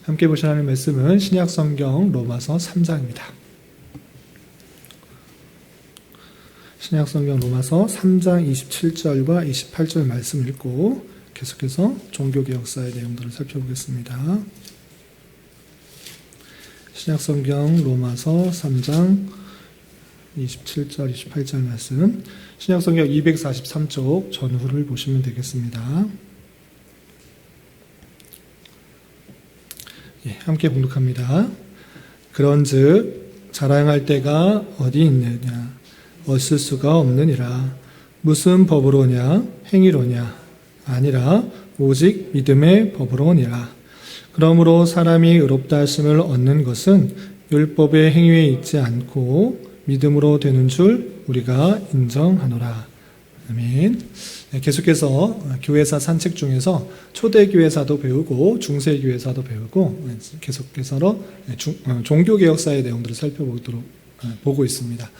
함께 보셔야 하는 말씀은 신약성경 로마서 3장입니다. 신약성경 로마서 3장 27절과 28절 말씀 읽고 계속해서 종교개혁사의 내용들을 살펴보겠습니다. 신약성경 로마서 3장 27절, 28절 말씀, 신약성경 243쪽 전후를 보시면 되겠습니다. 함께 봉독합니다. 그런즉 자랑할 때가 어디 있느냐? 없을 수가 없느니라. 무슨 법으로냐? 행위로냐? 아니라 오직 믿음의 법으로니라. 그러므로 사람이 의롭다 하심을 얻는 것은 율법의 행위에 있지 않고 믿음으로 되는 줄 우리가 인정하노라. 아멘. 계속해서 교회사 산책 중에서 초대교회사도 배우고 중세교회사도 배우고 계속해서 종교개혁사의 내용들을 보고 있습니다.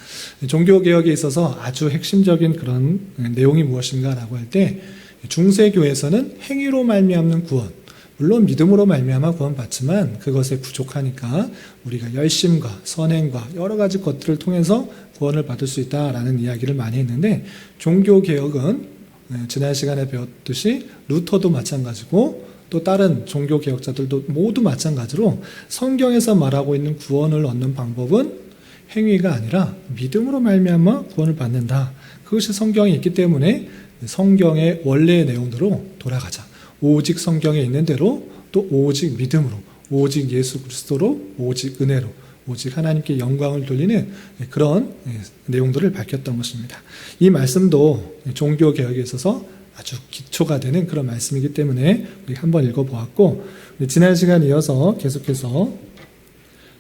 종교개혁에 있어서 아주 핵심적인 그런 내용이 무엇인가라고 할 때 중세교회에서는 행위로 말미암는 구원, 물론 믿음으로 말미암아 구원받지만 그것에 부족하니까 우리가 열심과 선행과 여러 가지 것들을 통해서 구원을 받을 수 있다라는 이야기를 많이 했는데, 종교개혁은 지난 시간에 배웠듯이 루터도 마찬가지고 또 다른 종교개혁자들도 모두 마찬가지로 성경에서 말하고 있는 구원을 얻는 방법은 행위가 아니라 믿음으로 말미암아 구원을 받는다. 그것이 성경에 있기 때문에 성경의 원래의 내용대로 돌아가자. 오직 성경에 있는 대로, 또 오직 믿음으로, 오직 예수 그리스도로, 오직 은혜로, 오직 하나님께 영광을 돌리는 그런 내용들을 밝혔던 것입니다. 이 말씀도 종교개혁에 있어서 아주 기초가 되는 그런 말씀이기 때문에 우리 한번 읽어보았고, 지난 시간 이어서 계속해서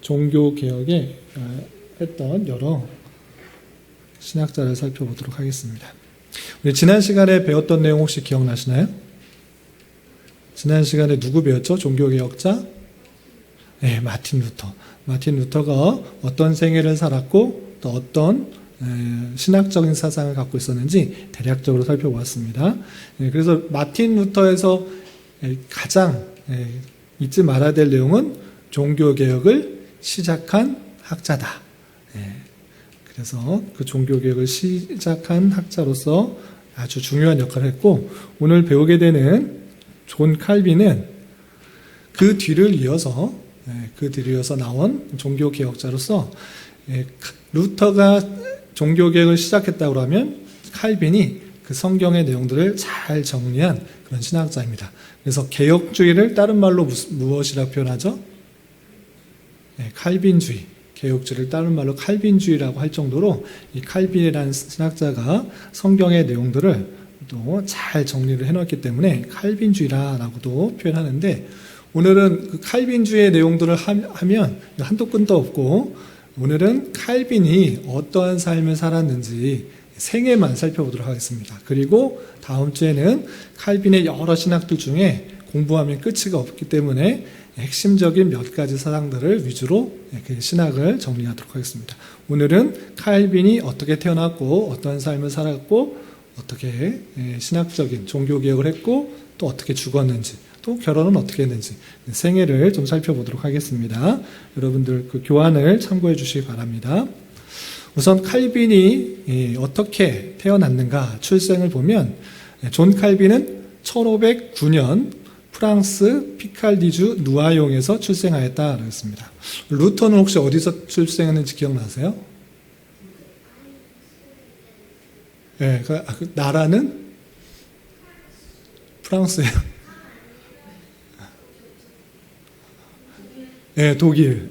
종교개혁에 했던 여러 신학자를 살펴보도록 하겠습니다. 우리 지난 시간에 배웠던 내용 혹시 기억나시나요? 지난 시간에 누구 배웠죠? 종교개혁자? 네, 마틴 루터. 마틴 루터가 어떤 생애를 살았고 또 어떤 신학적인 사상을 갖고 있었는지 대략적으로 살펴보았습니다. 그래서 마틴 루터에서 가장 잊지 말아야 될 내용은 종교개혁을 시작한 학자다. 그래서 그 종교개혁을 시작한 학자로서 아주 중요한 역할을 했고, 오늘 배우게 되는 존 칼빈은 그 뒤를 이어서 나온 종교개혁자로서 루터가 종교개혁을 시작했다고 하면 칼빈이 그 성경의 내용들을 잘 정리한 그런 신학자입니다. 그래서 개혁주의를 다른 말로 무엇이라고 표현하죠? 칼빈주의. 개혁주의를 다른 말로 칼빈주의라고 할 정도로 이 칼빈이라는 신학자가 성경의 내용들을 또 잘 정리를 해놓았기 때문에 칼빈주의라고도 표현하는데, 오늘은 그 칼빈주의의 내용들을 하면 한도 끝도 없고, 오늘은 칼빈이 어떠한 삶을 살았는지 생애만 살펴보도록 하겠습니다. 그리고 다음 주에는 칼빈의 여러 신학들 중에 공부하면 끝이 없기 때문에 핵심적인 몇 가지 사상들을 위주로 그 신학을 정리하도록 하겠습니다. 오늘은 칼빈이 어떻게 태어났고 어떤 삶을 살았고 어떻게 신학적인 종교개혁을 했고 또 어떻게 죽었는지, 또 결혼은 어떻게 했는지 생애를 좀 살펴보도록 하겠습니다. 여러분들 그 교환을 참고해 주시기 바랍니다. 우선 칼빈이 어떻게 태어났는가 출생을 보면, 존 칼빈은 1509년 프랑스 피칼디주 누아용에서 출생하였다고 했습니다. 루터는 혹시 어디서 출생했는지 기억나세요? 네, 그 나라는 프랑스예요. 네, 독일.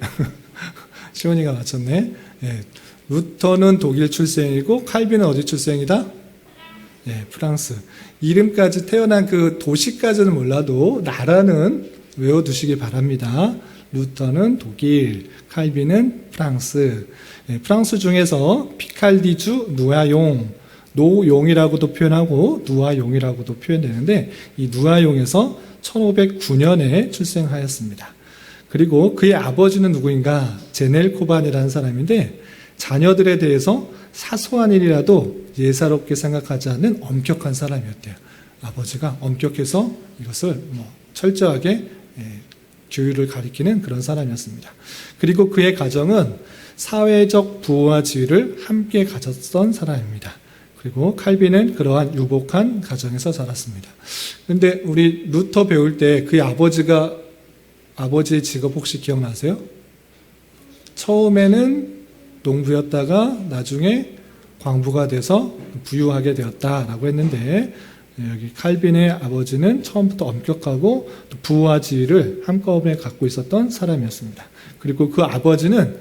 시원이가 맞췄네. 네, 루터는 독일 출생이고 칼빈은 어디 출생이다? 네, 프랑스. 이름까지 태어난 그 도시까지는 몰라도 나라는 외워두시기 바랍니다. 루터는 독일, 칼빈은 프랑스. 네, 프랑스 중에서 피칼디주 누아용, 노용이라고도 표현하고 누아용이라고도 표현되는데, 이 누아용에서 1509년에 출생하였습니다. 그리고 그의 아버지는 누구인가? 제넬 코반이라는 사람인데, 자녀들에 대해서 사소한 일이라도 예사롭게 생각하지 않는 엄격한 사람이었대요. 아버지가 엄격해서 이것을 철저하게 규율을 가리키는 그런 사람이었습니다. 그리고 그의 가정은 사회적 부와 지위를 함께 가졌던 사람입니다. 그리고 칼빈은 그러한 유복한 가정에서 자랐습니다. 그런데 우리 루터 배울 때 그의 아버지의 직업 혹시 기억나세요? 처음에는 농부였다가 나중에 광부가 돼서 부유하게 되었다라고 했는데, 여기 칼빈의 아버지는 처음부터 엄격하고 또 부와 지위를 한꺼번에 갖고 있었던 사람이었습니다. 그리고 그 아버지는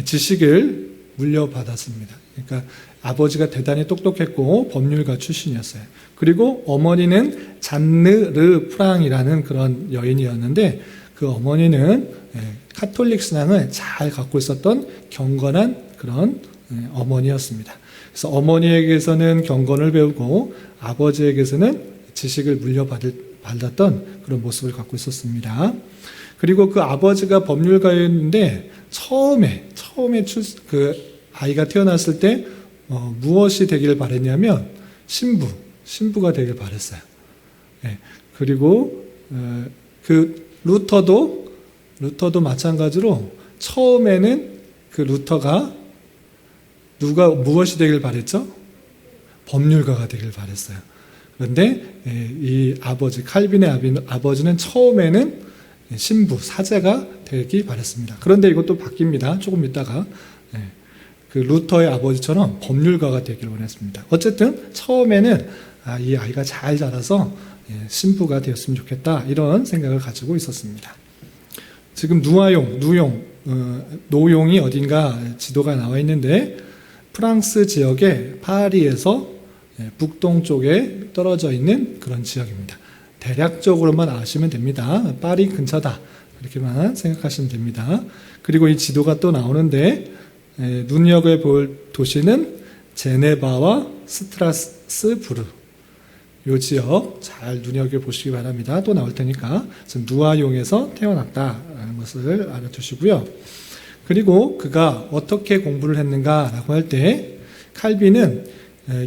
지식을 물려받았습니다. 그러니까 아버지가 대단히 똑똑했고 법률가 출신이었어요. 그리고 어머니는 잔느 프랑이라는 그런 여인이었는데, 그 어머니는 카톨릭 신앙을 잘 갖고 있었던 경건한 그런 어머니였습니다. 그래서 어머니에게서는 경건을 배우고 아버지에게서는 지식을 물려받았던 그런 모습을 갖고 있었습니다. 그리고 그 아버지가 법률가였는데 처음에 그 아이가 태어났을 때 무엇이 되기를 바랬냐면 신부가 되길 바랬어요. 그리고 그 루터도 마찬가지로 처음에는 그 루터가 무엇이 되길 바랬죠? 법률가가 되길 바랬어요. 그런데 이 칼빈의 아버지는 처음에는 사제가 되길 바랬습니다. 그런데 이것도 바뀝니다. 조금 있다가 그 루터의 아버지처럼 법률가가 되길 원했습니다. 어쨌든 처음에는 이 아이가 잘 자라서 신부가 되었으면 좋겠다, 이런 생각을 가지고 있었습니다. 지금 노용이 어딘가 지도가 나와 있는데, 프랑스 지역의 파리에서 북동쪽에 떨어져 있는 그런 지역입니다. 대략적으로만 아시면 됩니다. 파리 근처다, 이렇게만 생각하시면 됩니다. 그리고 이 지도가 또 나오는데, 눈여겨볼 도시는 제네바와 스트라스부르, 이 지역 잘 눈여겨보시기 바랍니다. 또 나올 테니까. 누아용에서 태어났다라는 것을 알아두시고요. 그리고 그가 어떻게 공부를 했는가라고 할 때, 칼빈은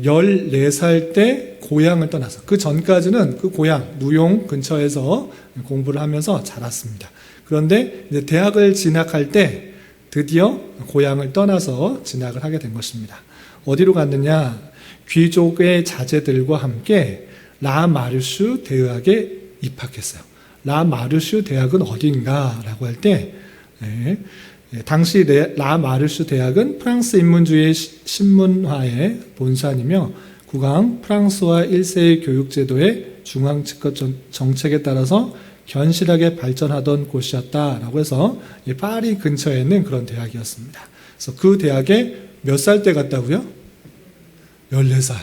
14살 때 고향을 떠나서, 그 전까지는 그 고향 누용 근처에서 공부를 하면서 자랐습니다. 그런데 이제 대학을 진학할 때 드디어 고향을 떠나서 진학을 하게 된 것입니다. 어디로 갔느냐? 귀족의 자제들과 함께 라마르슈 대학에 입학했어요. 라마르슈 대학은 어딘가라고 할 때, 당시 라마르슈 대학은 프랑스 인문주의 신문화의 본산이며 국왕 프랑스와 1세의 교육제도의 중앙 집권 정책에 따라서 견실하게 발전하던 곳이었다라고 해서 파리 근처에 있는 그런 대학이었습니다. 그래서 그 대학에 몇 살 때 갔다고요? 14살.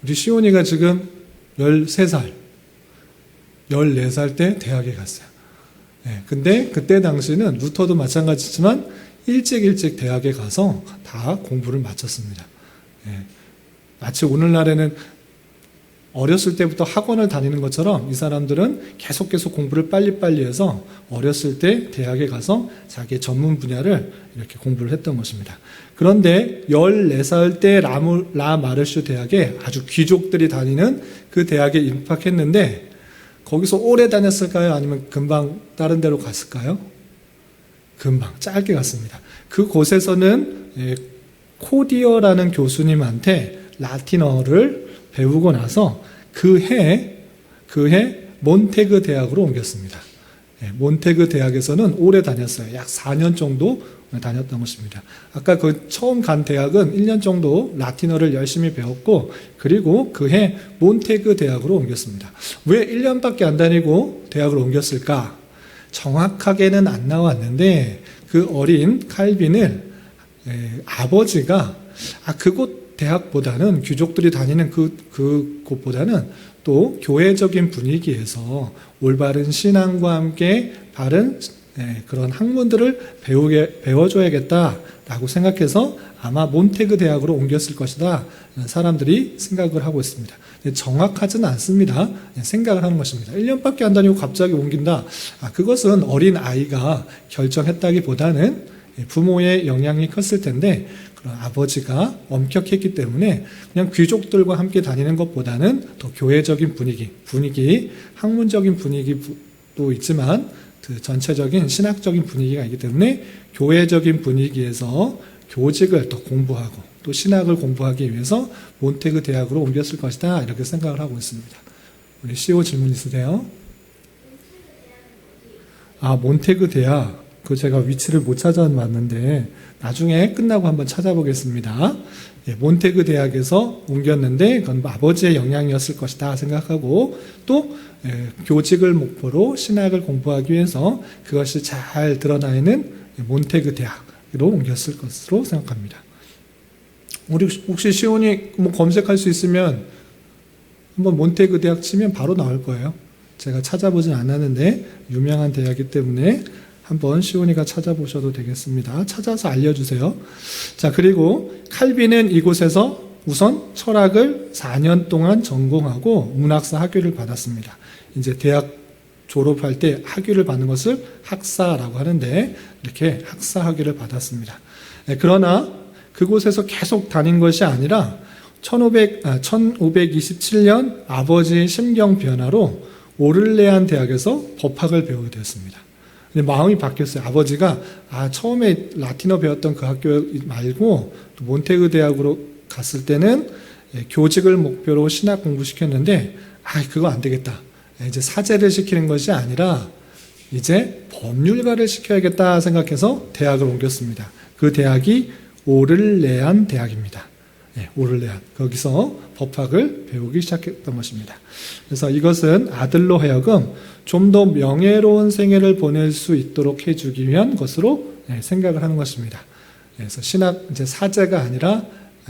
우리 시온이가 지금 13살, 14살 때 대학에 갔어요. 근데 그때 당시는 루터도 마찬가지지만 일찍 대학에 가서 다 공부를 마쳤습니다. 마치 오늘날에는 어렸을 때부터 학원을 다니는 것처럼 이 사람들은 계속 공부를 빨리빨리 해서 어렸을 때 대학에 가서 자기의 전문 분야를 이렇게 공부를 했던 것입니다. 그런데 14살 때 라마르슈 대학에 아주 귀족들이 다니는 그 대학에 입학했는데, 거기서 오래 다녔을까요? 아니면 금방 다른 데로 갔을까요? 금방 짧게 갔습니다. 그곳에서는 코디어라는 교수님한테 라틴어를 배우고 나서 그 해 몬테그 대학으로 옮겼습니다. 몬테그 대학에서는 오래 다녔어요. 약 4년 정도 다녔던 것입니다. 아까 그 처음 간 대학은 1년 정도 라틴어를 열심히 배웠고, 그리고 그 해 몬테그 대학으로 옮겼습니다. 왜 1년밖에 안 다니고 대학을 옮겼을까? 정확하게는 안 나왔는데, 그 어린 칼빈을 아버지가 그곳 대학보다는, 귀족들이 다니는 그곳보다는 또 교회적인 분위기에서 올바른 신앙과 함께 바른 그런 학문들을 배워줘야겠다라고 생각해서 아마 몬테그 대학으로 옮겼을 것이다, 사람들이 생각을 하고 있습니다. 정확하지는 않습니다. 생각을 하는 것입니다. 1년밖에 안 다니고 갑자기 옮긴다. 그것은 어린 아이가 결정했다기보다는 부모의 영향이 컸을 텐데, 그런 아버지가 엄격했기 때문에 그냥 귀족들과 함께 다니는 것보다는 더 교회적인 분위기, 학문적인 분위기도 있지만 그 전체적인 신학적인 분위기가 있기 때문에 교회적인 분위기에서 교직을 더 공부하고 또 신학을 공부하기 위해서 몬테그 대학으로 옮겼을 것이다 이렇게 생각을 하고 있습니다. 우리 CEO 질문 있으세요? 몬테그 대학 그 제가 위치를 못 찾아봤는데 나중에 끝나고 한번 찾아보겠습니다. 몬테그 대학에서 옮겼는데 그건 아버지의 영향이었을 것이다 생각하고 또 교직을 목표로 신학을 공부하기 위해서 그것이 잘 드러나 있는 몬테그 대학으로 옮겼을 것으로 생각합니다. 우리 혹시 시온이 뭐 검색할 수 있으면 한번 몬테그 대학 치면 바로 나올 거예요. 제가 찾아보진 않았는데 유명한 대학이기 때문에 한번 시온이가 찾아보셔도 되겠습니다. 찾아서 알려주세요. 자, 그리고 칼빈은 이곳에서 우선 철학을 4년 동안 전공하고 문학사 학위를 받았습니다. 이제 대학 졸업할 때 학위를 받는 것을 학사라고 하는데 이렇게 학사 학위를 받았습니다. 그러나 그곳에서 계속 다닌 것이 아니라 1527년 아버지의 심경 변화로 오를레안 대학에서 법학을 배우게 되었습니다. 근데 마음이 바뀌었어요. 아버지가 처음에 라틴어 배웠던 그 학교 말고 또 몬테그 대학으로 갔을 때는 교직을 목표로 신학 공부시켰는데 그거 안 되겠다. 이제 사제를 시키는 것이 아니라 이제 법률가를 시켜야겠다 생각해서 대학을 옮겼습니다. 그 대학이 오를레안 대학입니다. 오를레안. 거기서 법학을 배우기 시작했던 것입니다. 그래서 이것은 아들로 하여금 좀 더 명예로운 생애를 보낼 수 있도록 해주기 위한 것으로 생각을 하는 것입니다. 그래서 신학, 이제 사제가 아니라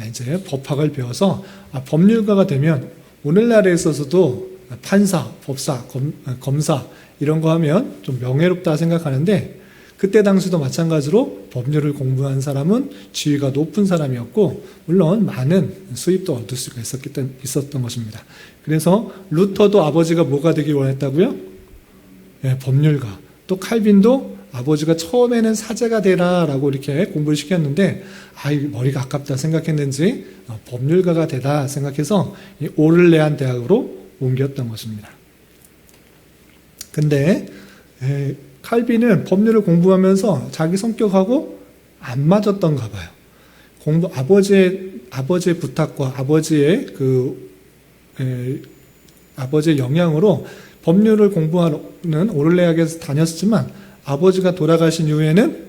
이제 법학을 배워서 법률가가 되면 오늘날에 있어서도 판사, 법사, 검사 이런 거 하면 좀 명예롭다 생각하는데 그때 당시도 마찬가지로 법률을 공부한 사람은 지위가 높은 사람이었고 물론 많은 수입도 얻을 수가 있었던 것입니다. 그래서 루터도 아버지가 뭐가 되길 원했다고요? 법률가. 또 칼빈도 아버지가 처음에는 사제가 되라라고 이렇게 공부를 시켰는데 머리가 아깝다 생각했는지 법률가가 되다 생각해서 이 오를레안 대학으로 옮겼던 것입니다. 근데 칼빈은 법률을 공부하면서 자기 성격하고 안 맞았던가 봐요. 아버지의 부탁과 아버지의 영향으로 법률을 공부하는 오를레안에서 다녔지만 아버지가 돌아가신 이후에는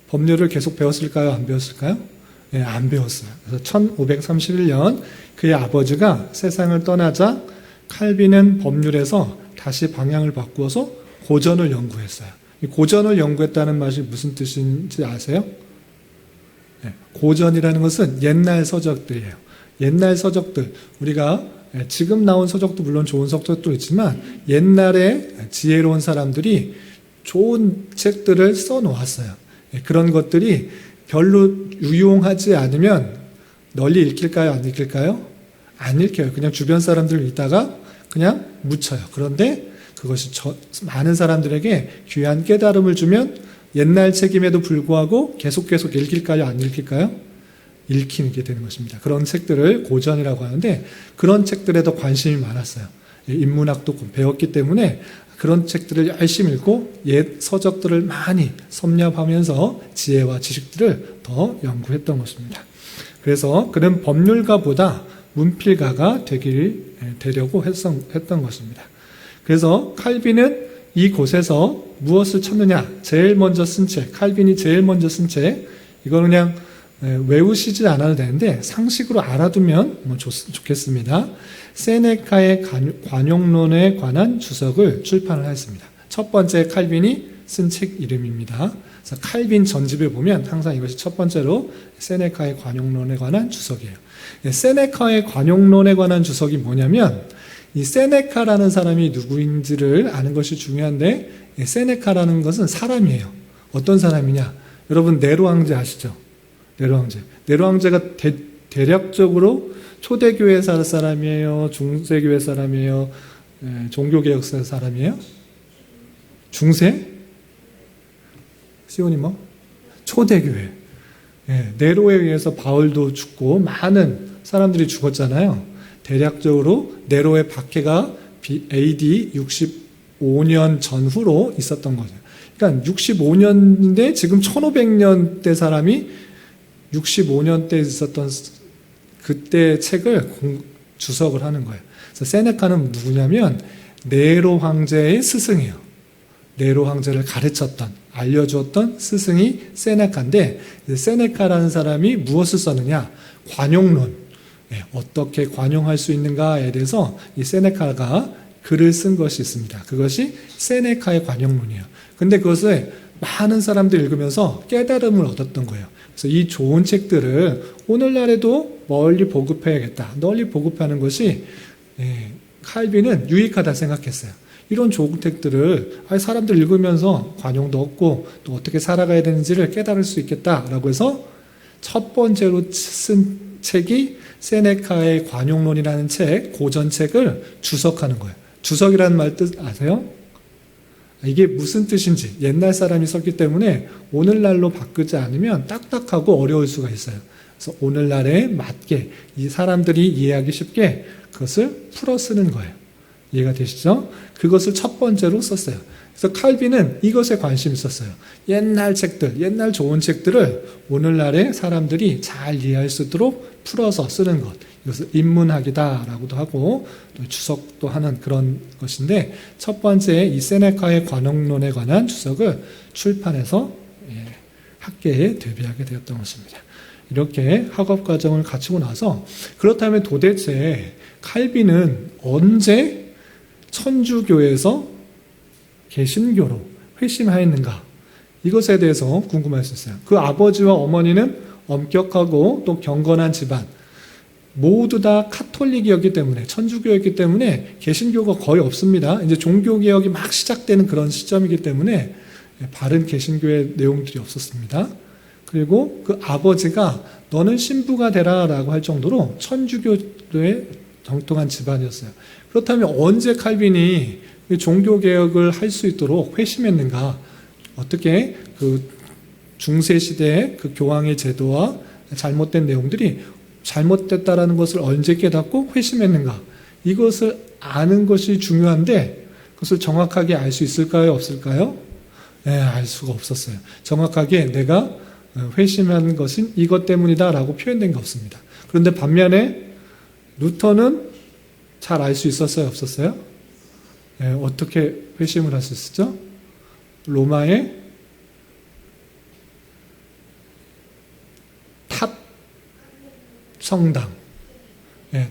법률을 계속 배웠을까요? 안 배웠을까요? 안 배웠어요. 그래서 1531년 그의 아버지가 세상을 떠나자 칼빈은 법률에서 다시 방향을 바꾸어서 고전을 연구했어요. 고전을 연구했다는 말이 무슨 뜻인지 아세요? 고전이라는 것은 옛날 서적들이에요. 옛날 서적들, 우리가 지금 나온 서적도 물론 좋은 서적도 있지만 옛날에 지혜로운 사람들이 좋은 책들을 써놓았어요. 그런 것들이 별로 유용하지 않으면 널리 읽힐까요? 안 읽힐까요? 안 읽혀요. 그냥 주변 사람들 읽다가 그냥 묻혀요. 그런데 그것이 많은 사람들에게 귀한 깨달음을 주면 옛날 책임에도 불구하고 계속 읽힐까요? 안 읽힐까요? 읽히게 되는 것입니다. 그런 책들을 고전이라고 하는데 그런 책들에도 관심이 많았어요. 인문학도 배웠기 때문에 그런 책들을 열심히 읽고 옛 서적들을 많이 섭렵하면서 지혜와 지식들을 더 연구했던 것입니다. 그래서 그는 법률가보다 문필가가 되려고 했던 것입니다. 그래서 칼빈은 이곳에서 무엇을 찾느냐? 제일 먼저 쓴 책, 칼빈이 제일 먼저 쓴 책, 이거는 그냥 외우시지 않아도 되는데 상식으로 알아두면 좋겠습니다. 세네카의 관용론에 관한 주석을 출판을 했습니다. 첫 번째 칼빈이 쓴 책 이름입니다. 그래서 칼빈 전집에 보면 항상 이것이 첫 번째로 세네카의 관용론에 관한 주석이에요. 세네카의 관용론에 관한 주석이 뭐냐면 이 세네카라는 사람이 누구인지를 아는 것이 중요한데 세네카라는 것은 사람이에요. 어떤 사람이냐? 여러분 네로 황제 아시죠? 네로 황제가 대략적으로 초대교회 사람이에요? 중세교회 사람이에요? 종교개혁사 사람이에요? 중세? 시온이 뭐? 초대교회. 네로에 의해서 바울도 죽고 많은 사람들이 죽었잖아요. 대략적으로 네로의 박해가 AD 65년 전후로 있었던 거죠. 그러니까 65년인데 지금 1500년대 사람이 65년대 있었던 그때 책을 주석을 하는 거예요. 그래서 세네카는 누구냐면 네로 황제의 스승이에요. 네로 황제를 가르쳤던, 알려주었던 스승이 세네카인데, 세네카라는 사람이 무엇을 썼느냐? 관용론. 어떻게 관용할 수 있는가에 대해서 이 세네카가 글을 쓴 것이 있습니다. 그것이 세네카의 관용론이에요. 근데 그것을 많은 사람들이 읽으면서 깨달음을 얻었던 거예요. 그래서 이 좋은 책들을 오늘날에도 널리 보급해야겠다. 널리 보급하는 것이 칼빈은 유익하다 생각했어요. 이런 좋은 책들을 사람들 읽으면서 관용도 얻고 또 어떻게 살아가야 되는지를 깨달을 수 있겠다라고 해서 첫 번째로 쓴 책이 세네카의 관용론이라는 책, 고전책을 주석하는 거예요. 주석이라는 말 뜻 아세요? 이게 무슨 뜻인지 옛날 사람이 썼기 때문에 오늘날로 바꾸지 않으면 딱딱하고 어려울 수가 있어요. 그래서 오늘날에 맞게 이 사람들이 이해하기 쉽게 그것을 풀어 쓰는 거예요. 이해가 되시죠? 그것을 첫 번째로 썼어요. 그래서 칼빈은 이것에 관심이 있었어요. 옛날 책들, 옛날 좋은 책들을 오늘날의 사람들이 잘 이해할 수 있도록 풀어서 쓰는 것. 이것을 인문학이다라고도 하고 또 주석도 하는 그런 것인데, 첫 번째 이 세네카의 관용론에 관한 주석을 출판해서 학계에 데뷔하게 되었던 것입니다. 이렇게 학업 과정을 갖추고 나서, 그렇다면 도대체 칼빈은 언제 천주교에서 개신교로 회심하였는가? 이것에 대해서 궁금할 수 있어요. 그 아버지와 어머니는 엄격하고 또 경건한 집안, 모두 다 카톨릭이었기 때문에, 천주교였기 때문에 개신교가 거의 없습니다. 이제 종교개혁이 막 시작되는 그런 시점이기 때문에 바른 개신교의 내용들이 없었습니다. 그리고 그 아버지가 너는 신부가 되라라고 할 정도로 천주교에 정통한 집안이었어요. 그렇다면 언제 칼빈이 종교개혁을 할 수 있도록 회심했는가? 어떻게 그 중세시대의 그 교황의 제도와 잘못된 내용들이 잘못됐다라는 것을 언제 깨닫고 회심했는가? 이것을 아는 것이 중요한데 그것을 정확하게 알 수 있을까요? 없을까요? 알 수가 없었어요. 정확하게 내가 회심한 것은 이것 때문이다라고 표현된 게 없습니다. 그런데 반면에 루터는 잘 알 수 있었어요? 없었어요? 어떻게 회심을 할 수 있었죠? 로마의 탑 성당,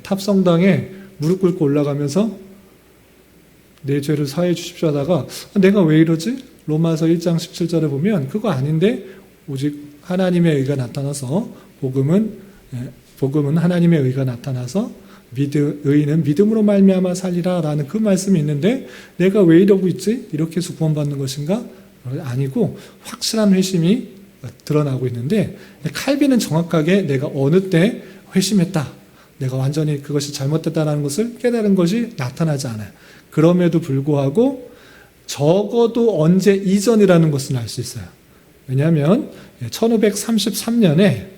탑 성당에 무릎 꿇고 올라가면서 내 죄를 사해 주십시오 하다가 내가 왜 이러지? 로마서 1장 17절에 보면 그거 아닌데 오직 하나님의 의가 나타나서 복음은 하나님의 의가 나타나서 의인은 믿음으로 말미암아 살리라 라는 그 말씀이 있는데 내가 왜 이러고 있지? 이렇게 해서 구원받는 것인가? 아니고 확실한 회심이 드러나고 있는데, 칼빈은 정확하게 내가 어느 때 회심했다, 내가 완전히 그것이 잘못됐다는 것을 깨달은 것이 나타나지 않아요. 그럼에도 불구하고 적어도 언제 이전이라는 것은 알 수 있어요. 왜냐하면 1533년에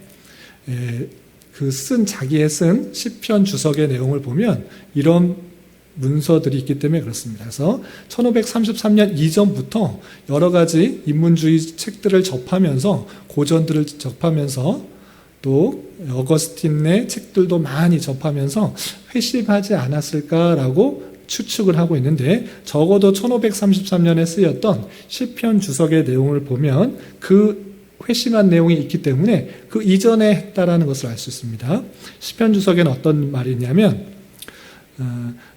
자기의 쓴 시편 주석의 내용을 보면 이런 문서들이 있기 때문에 그렇습니다. 그래서 1533년 이전부터 여러 가지 인문주의 책들을 접하면서, 고전들을 접하면서, 또 어거스틴의 책들도 많이 접하면서 회심하지 않았을까라고 추측을 하고 있는데, 적어도 1533년에 쓰였던 시편 주석의 내용을 보면 그 회심한 내용이 있기 때문에 그 이전에 했다라는 것을 알 수 있습니다. 시편 주석에는 어떤 말이 있냐면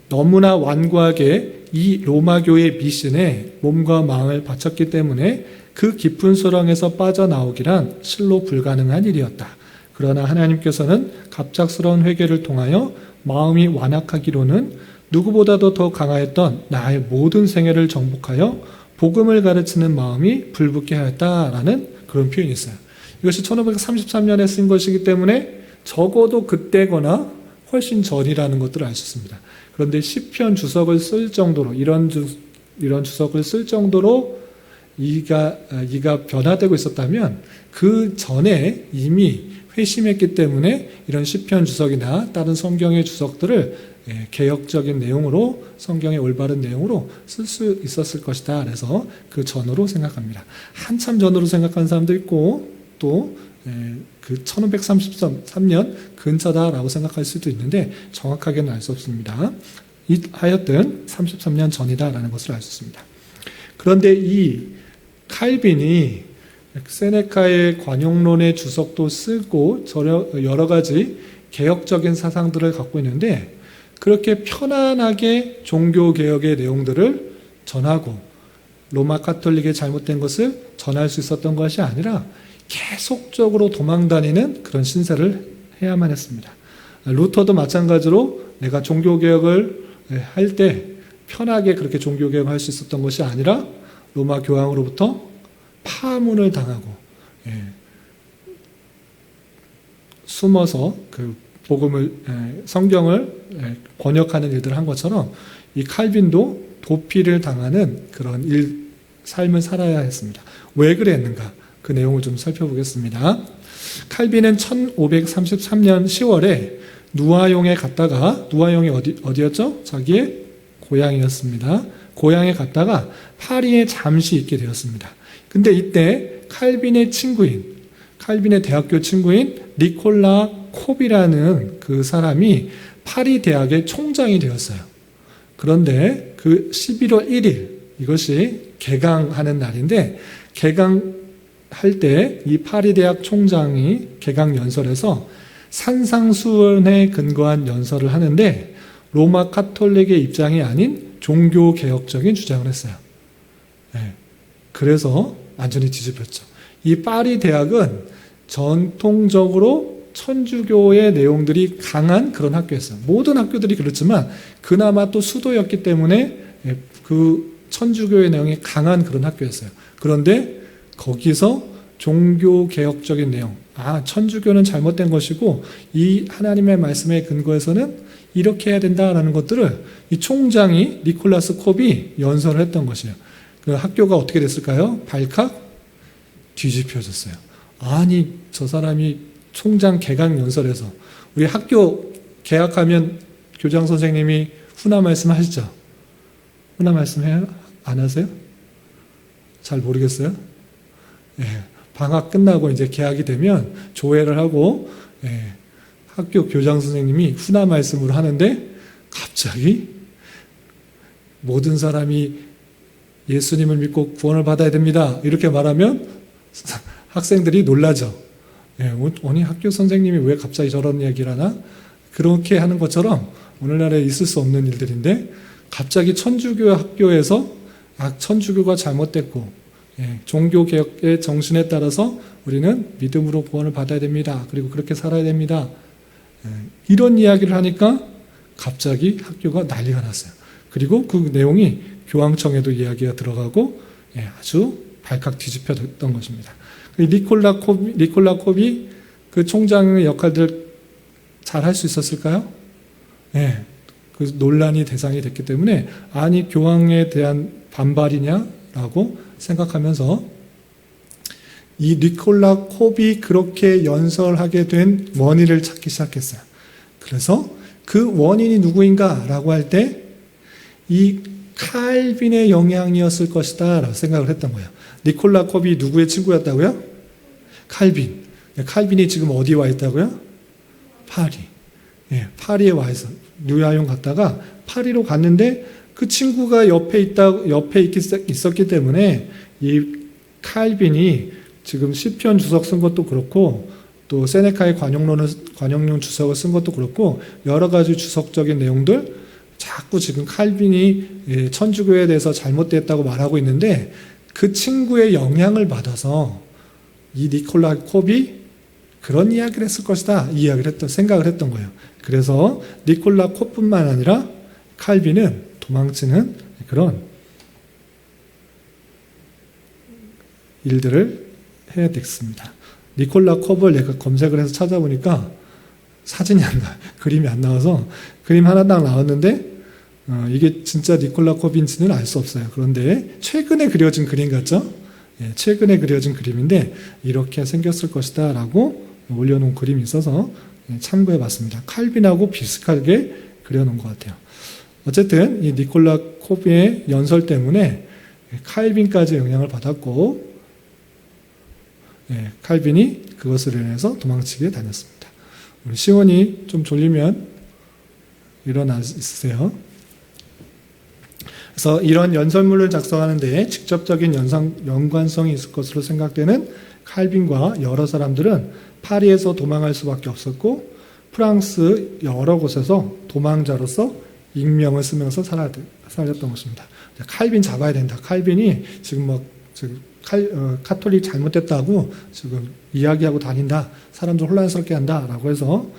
너무나 완고하게 이 로마교의 미신에 몸과 마음을 바쳤기 때문에 그 깊은 수렁에서 빠져나오기란 실로 불가능한 일이었다. 그러나 하나님께서는 갑작스러운 회개를 통하여 마음이 완악하기로는 누구보다도 더 강하였던 나의 모든 생애를 정복하여 복음을 가르치는 마음이 불붙게 하였다라는 그런 표현이 있어요. 이것이 1533년에 쓴 것이기 때문에 적어도 그때거나 훨씬 전이라는 것들을 알 수 있습니다. 그런데 시편 주석을 쓸 정도로, 이런 주석을 쓸 정도로 이가 변화되고 있었다면 그 전에 이미 회심했기 때문에 이런 시편 주석이나 다른 성경의 주석들을 개혁적인 내용으로, 성경의 올바른 내용으로 쓸 수 있었을 것이다. 그래서 그 전으로 생각합니다. 한참 전으로 생각하는 사람도 있고 또 그 1533년 근처다라고 생각할 수도 있는데 정확하게는 알 수 없습니다. 하여튼 33년 전이다라는 것을 알 수 있습니다. 그런데 이 칼빈이 세네카의 관용론의 주석도 쓰고 여러 가지 개혁적인 사상들을 갖고 있는데 그렇게 편안하게 종교개혁의 내용들을 전하고 로마 카톨릭의 잘못된 것을 전할 수 있었던 것이 아니라 계속적으로 도망다니는 그런 신세를 해야만 했습니다. 루터도 마찬가지로 내가 종교개혁을 할 때 편하게 그렇게 종교개혁을 할 수 있었던 것이 아니라 로마 교황으로부터 파문을 당하고 숨어서 그 복음을, 성경을 번역하는 일들을 한 것처럼 이 칼빈도 도피를 당하는 그런 삶을 살아야 했습니다. 왜 그랬는가? 그 내용을 좀 살펴보겠습니다. 칼빈은 1533년 10월에 누아용에 갔다가, 누아용이 어디였죠? 자기의 고향이었습니다. 고향에 갔다가 파리에 잠시 있게 되었습니다. 근데 이때 칼빈의 대학교 친구인 니콜라 콥이라는 그 사람이 파리 대학의 총장이 되었어요. 그런데 그 11월 1일, 이것이 개강하는 날인데, 개강할 때 이 파리 대학 총장이 개강 연설에서 산상수훈에 근거한 연설을 하는데 로마 카톨릭의 입장이 아닌 종교개혁적인 주장을 했어요. 그래서 완전히 뒤집혔죠. 이 파리 대학은 전통적으로 천주교의 내용들이 강한 그런 학교였어요. 모든 학교들이 그렇지만 그나마 또 수도였기 때문에 그 천주교의 내용이 강한 그런 학교였어요. 그런데 거기서 종교개혁적인 내용, 천주교는 잘못된 것이고 이 하나님의 말씀에 근거해서는 이렇게 해야 된다라는 것들을 이 총장이 니콜라스 콥이 연설을 했던 것이에요. 그 학교가 어떻게 됐을까요? 발칵 뒤집혀졌어요. 아니, 저 사람이 총장 개강 연설에서, 우리 학교 개학하면 교장 선생님이 훈화 말씀 하시죠? 훈화 말씀 해요? 안 하세요? 잘 모르겠어요? 방학 끝나고 이제 개학이 되면 조회를 하고 학교 교장 선생님이 훈화 말씀으로 하는데 갑자기 모든 사람이 예수님을 믿고 구원을 받아야 됩니다. 이렇게 말하면 학생들이 놀라죠. 아니, 학교 선생님이 왜 갑자기 저런 얘기를 하나? 그렇게 하는 것처럼 오늘날에 있을 수 없는 일들인데 갑자기 천주교 학교에서 천주교가 잘못됐고 종교개혁의 정신에 따라서 우리는 믿음으로 구원을 받아야 됩니다. 그리고 그렇게 살아야 됩니다. 이런 이야기를 하니까 갑자기 학교가 난리가 났어요. 그리고 그 내용이 교황청에도 이야기가 들어가고 아주 발칵 뒤집혀졌던 것입니다. 니콜라 콥이 그 총장의 역할들을 잘 할 수 있었을까요? 그 논란이 대상이 됐기 때문에 아니 교황에 대한 반발이냐라고 생각하면서 이 니콜라 콥이 그렇게 연설하게 된 원인을 찾기 시작했어요. 그래서 그 원인이 누구인가라고 할 때 이 칼빈의 영향이었을 것이다 라고 생각을 했던 거예요. 니콜라 콥이 누구의 친구였다고요? 칼빈. 칼빈이 지금 어디 와 있다고요? 파리. 파리에 와 있어. 누아용 갔다가 파리로 갔는데 그 친구가 옆에 있었기 때문에 이 칼빈이 지금 시편 주석 쓴 것도 그렇고 또 세네카의 관용론 주석을 쓴 것도 그렇고 여러 가지 주석적인 내용들 자꾸 지금 칼빈이 천주교에 대해서 잘못됐다고 말하고 있는데 그 친구의 영향을 받아서 이 니콜라 콥이 그런 이야기를 했을 것이다. 이 이야기를 생각을 했던 거예요. 그래서 니콜라 콥뿐만 아니라 칼빈은 도망치는 그런 일들을 해야 됐습니다. 니콜라 콥을 내가 검색을 해서 찾아보니까 사진이 안 나와요. 그림이 안 나와서 그림 하나 딱 나왔는데 이게 진짜 니콜라 콥인지는 알 수 없어요. 그런데 최근에 그려진 그림 같죠? 최근에 그려진 그림인데 이렇게 생겼을 것이다 라고 올려놓은 그림이 있어서 참고해 봤습니다. 칼빈하고 비슷하게 그려놓은 것 같아요. 어쨌든 이 니콜라 코비의 연설 때문에 칼빈까지 영향을 받았고, 칼빈이 그것을 인해서 도망치게 다녔습니다. 우리 시원이 좀 졸리면 일어나 있으세요. 그래서 이런 연설문을 작성하는 데 직접적인 연관성이 있을 것으로 생각되는 칼빈과 여러 사람들은 파리에서 도망할 수밖에 없었고, 프랑스 여러 곳에서 도망자로서 익명을 쓰면서 살았던 것입니다. 칼빈 잡아야 된다. 칼빈이 지금 카톨릭 잘못됐다고 지금 이야기하고 다닌다. 사람들 혼란스럽게 한다라고 해서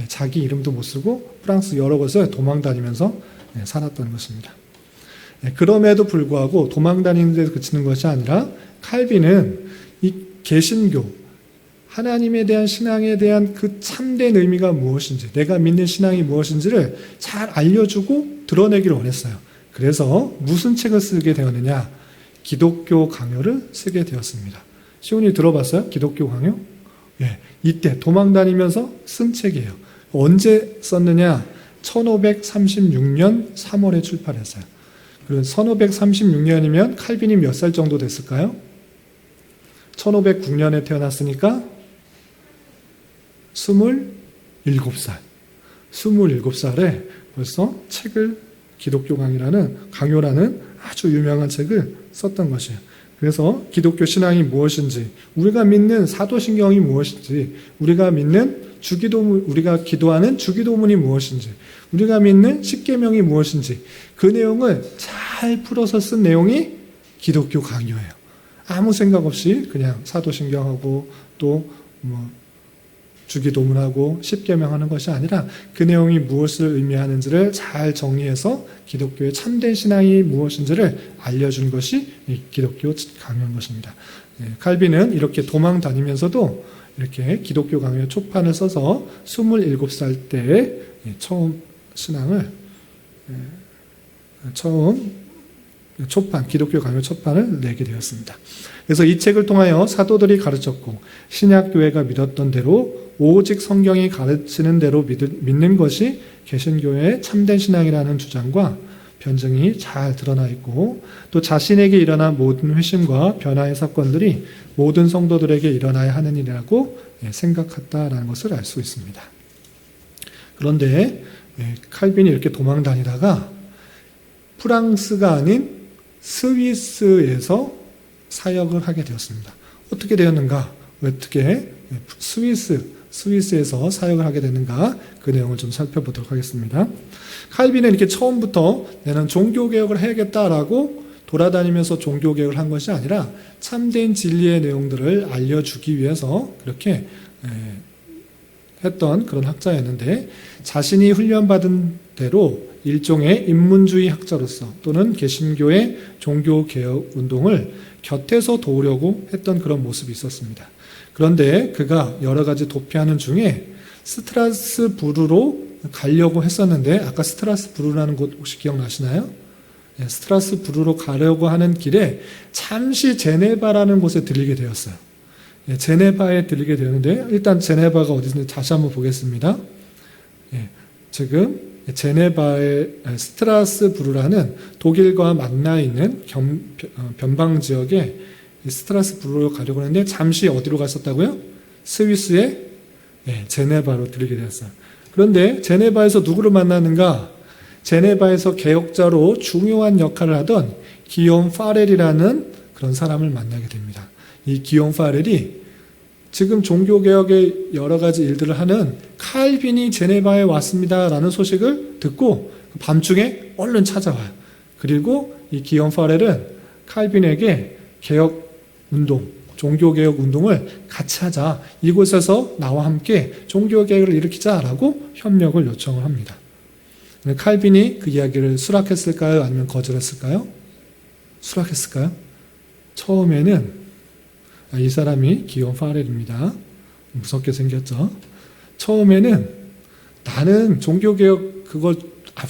자기 이름도 못 쓰고 프랑스 여러 곳에 도망 다니면서 살았던 것입니다. 그럼에도 불구하고 도망 다니는 데 그치는 것이 아니라 칼빈은 이 개신교, 하나님에 대한 신앙에 대한 그 참된 의미가 무엇인지, 내가 믿는 신앙이 무엇인지를 잘 알려주고 드러내기를 원했어요. 그래서 무슨 책을 쓰게 되었느냐? 기독교 강요를 쓰게 되었습니다. 시온이 들어봤어요? 기독교 강요? 이때 도망 다니면서 쓴 책이에요. 언제 썼느냐? 1536년 3월에 출판했어요. 그리고 1536년이면 칼빈이 몇 살 정도 됐을까요? 1509년에 태어났으니까 27살. 27살에 벌써 책을, 기독교 강요라는 아주 유명한 책을 썼던 것이에요. 그래서 기독교 신앙이 무엇인지, 우리가 믿는 사도신경이 무엇인지, 우리가 믿는 주기도문, 우리가 기도하는 주기도문이 무엇인지, 우리가 믿는 십계명이 무엇인지, 그 내용을 잘 풀어서 쓴 내용이 기독교 강요예요. 아무 생각 없이 그냥 사도신경하고 또 주기도문하고 십계명하는 것이 아니라 그 내용이 무엇을 의미하는지를 잘 정리해서 기독교의 참된 신앙이 무엇인지를 알려준 것이 이 기독교 강요인 것입니다. 칼빈은 이렇게 도망 다니면서도 이렇게 기독교 강요 초판을 써서 27살 때에 처음 신앙을 기독교 강요 초판을 내게 되었습니다. 그래서 이 책을 통하여 사도들이 가르쳤고 신약교회가 믿었던 대로 오직 성경이 가르치는 대로 믿는 것이 개신교의 참된 신앙이라는 주장과 변증이 잘 드러나 있고, 또 자신에게 일어난 모든 회심과 변화의 사건들이 모든 성도들에게 일어나야 하는 일이라고 생각했다라는 것을 알 수 있습니다. 그런데 칼빈이 이렇게 도망 다니다가 프랑스가 아닌 스위스에서 사역을 하게 되었습니다. 어떻게 되었는가? 어떻게 스위스에서 사역을 하게 되는가? 그 내용을 좀 살펴보도록 하겠습니다. 칼빈은 이렇게 처음부터 나는 종교개혁을 해야겠다라고 돌아다니면서 종교개혁을 한 것이 아니라 참된 진리의 내용들을 알려주기 위해서 그렇게 했던 그런 학자였는데, 자신이 훈련받은 대로 일종의 인문주의 학자로서 또는 개신교의 종교개혁 운동을 곁에서 도우려고 했던 그런 모습이 있었습니다. 그런데 그가 여러 가지 도피하는 중에 스트라스부르로 가려고 했었는데, 아까 스트라스부르라는 곳 혹시 기억나시나요? 스트라스부르로 가려고 하는 길에 잠시 제네바라는 곳에 들리게 되었어요. 제네바에 들리게 되었는데, 일단 제네바가 어디인지 다시 한번 보겠습니다. 지금 제네바의 스트라스부르라는 독일과 만나 있는 변방 지역에 스트라스부르로 가려고 하는데 잠시 어디로 갔었다고요? 스위스의 제네바로 들리게 되었어요. 그런데 제네바에서 누구를 만나는가? 제네바에서 개혁자로 중요한 역할을 하던 기욤 파렐이라는 그런 사람을 만나게 됩니다. 이 기욤 파렐이 지금 종교개혁의 여러 가지 일들을 하는 칼빈이 제네바에 왔습니다라는 소식을 듣고 밤중에 얼른 찾아와요. 그리고 이 기욤 파렐은 칼빈에게 개혁운동, 종교개혁 운동을 같이 하자, 이곳에서 나와 함께 종교개혁을 일으키자라고 협력을 요청을 합니다. 칼빈이 그 이야기를 수락했을까요? 아니면 거절했을까요? 수락했을까요? 처음에는 이 사람이 기욤 파렐입니다. 무섭게 생겼죠. 처음에는 나는 종교개혁 그걸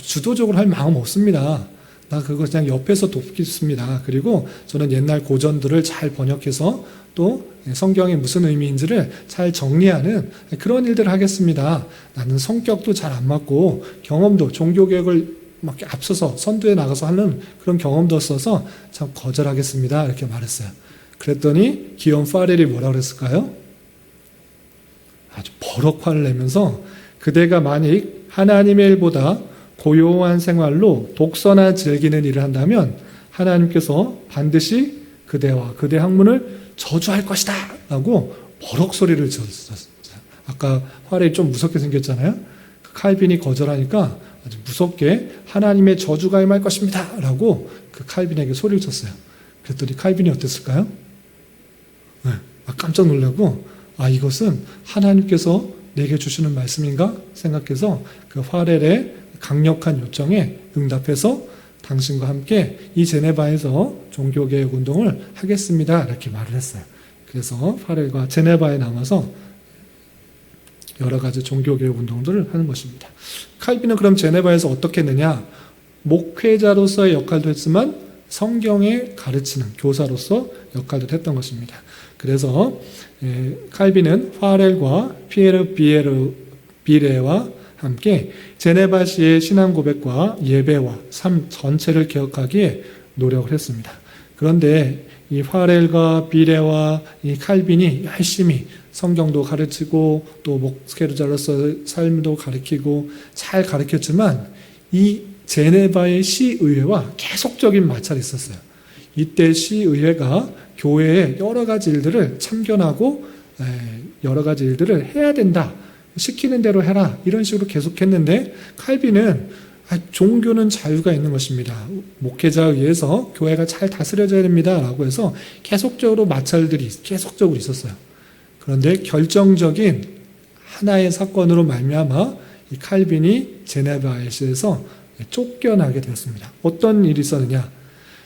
주도적으로 할 마음 없습니다. 나 그거 그냥 옆에서 돕겠습니다. 그리고 저는 옛날 고전들을 잘 번역해서 또 성경이 무슨 의미인지를 잘 정리하는 그런 일들을 하겠습니다. 나는 성격도 잘 안 맞고 경험도 종교개혁을 막 앞서서 선두에 나가서 하는 그런 경험도 없어서 참 거절하겠습니다. 이렇게 말했어요. 그랬더니 기욤 파렐이 뭐라 그랬을까요? 아주 버럭 화를 내면서 그대가 만일 하나님의 일보다 고요한 생활로 독서나 즐기는 일을 한다면 하나님께서 반드시 그대와 그대 학문을 저주할 것이다 라고 버럭 소리를 질렀어요. 아까 파렐이 좀 무섭게 생겼잖아요. 칼빈이 거절하니까 아주 무섭게 하나님의 저주가 임할 것입니다 라고 그 칼빈에게 소리를 쳤어요. 그랬더니 칼빈이 어땠을까요? 네, 깜짝 놀라고 이것은 하나님께서 내게 주시는 말씀인가 생각해서 그 파렐의 강력한 요청에 응답해서 당신과 함께 이 제네바에서 종교개혁 운동을 하겠습니다 이렇게 말을 했어요. 그래서 파렐과 제네바에 남아서 여러 가지 종교개혁 운동들을 하는 것입니다. 칼빈은 그럼 제네바에서 어떻게 했느냐? 목회자로서의 역할도 했지만 성경에 가르치는 교사로서 역할도 했던 것입니다. 그래서 칼빈은 파렐과 피에르 비레와 함께 제네바시의 신앙 고백과 예배와 삶 전체를 개혁하기에 노력을 했습니다. 그런데 이 파렐과 비레와 이 칼빈이 열심히 성경도 가르치고 또 목회자로서의 삶도 가르치고 잘 가르쳤지만 이 제네바의 시의회와 계속적인 마찰이 있었어요. 이때 시의회가 교회의 여러 가지 일들을 참견하고 여러 가지 일들을 해야 된다. 시키는 대로 해라. 이런 식으로 계속했는데 칼빈은 종교는 자유가 있는 것입니다. 목회자에 의해서 교회가 잘 다스려져야 됩니다. 라고 해서 계속적으로 마찰들이 계속적으로 있었어요. 그런데 결정적인 하나의 사건으로 말미암아 이 칼빈이 제네바에서 쫓겨나게 되었습니다. 어떤 일이 있었느냐?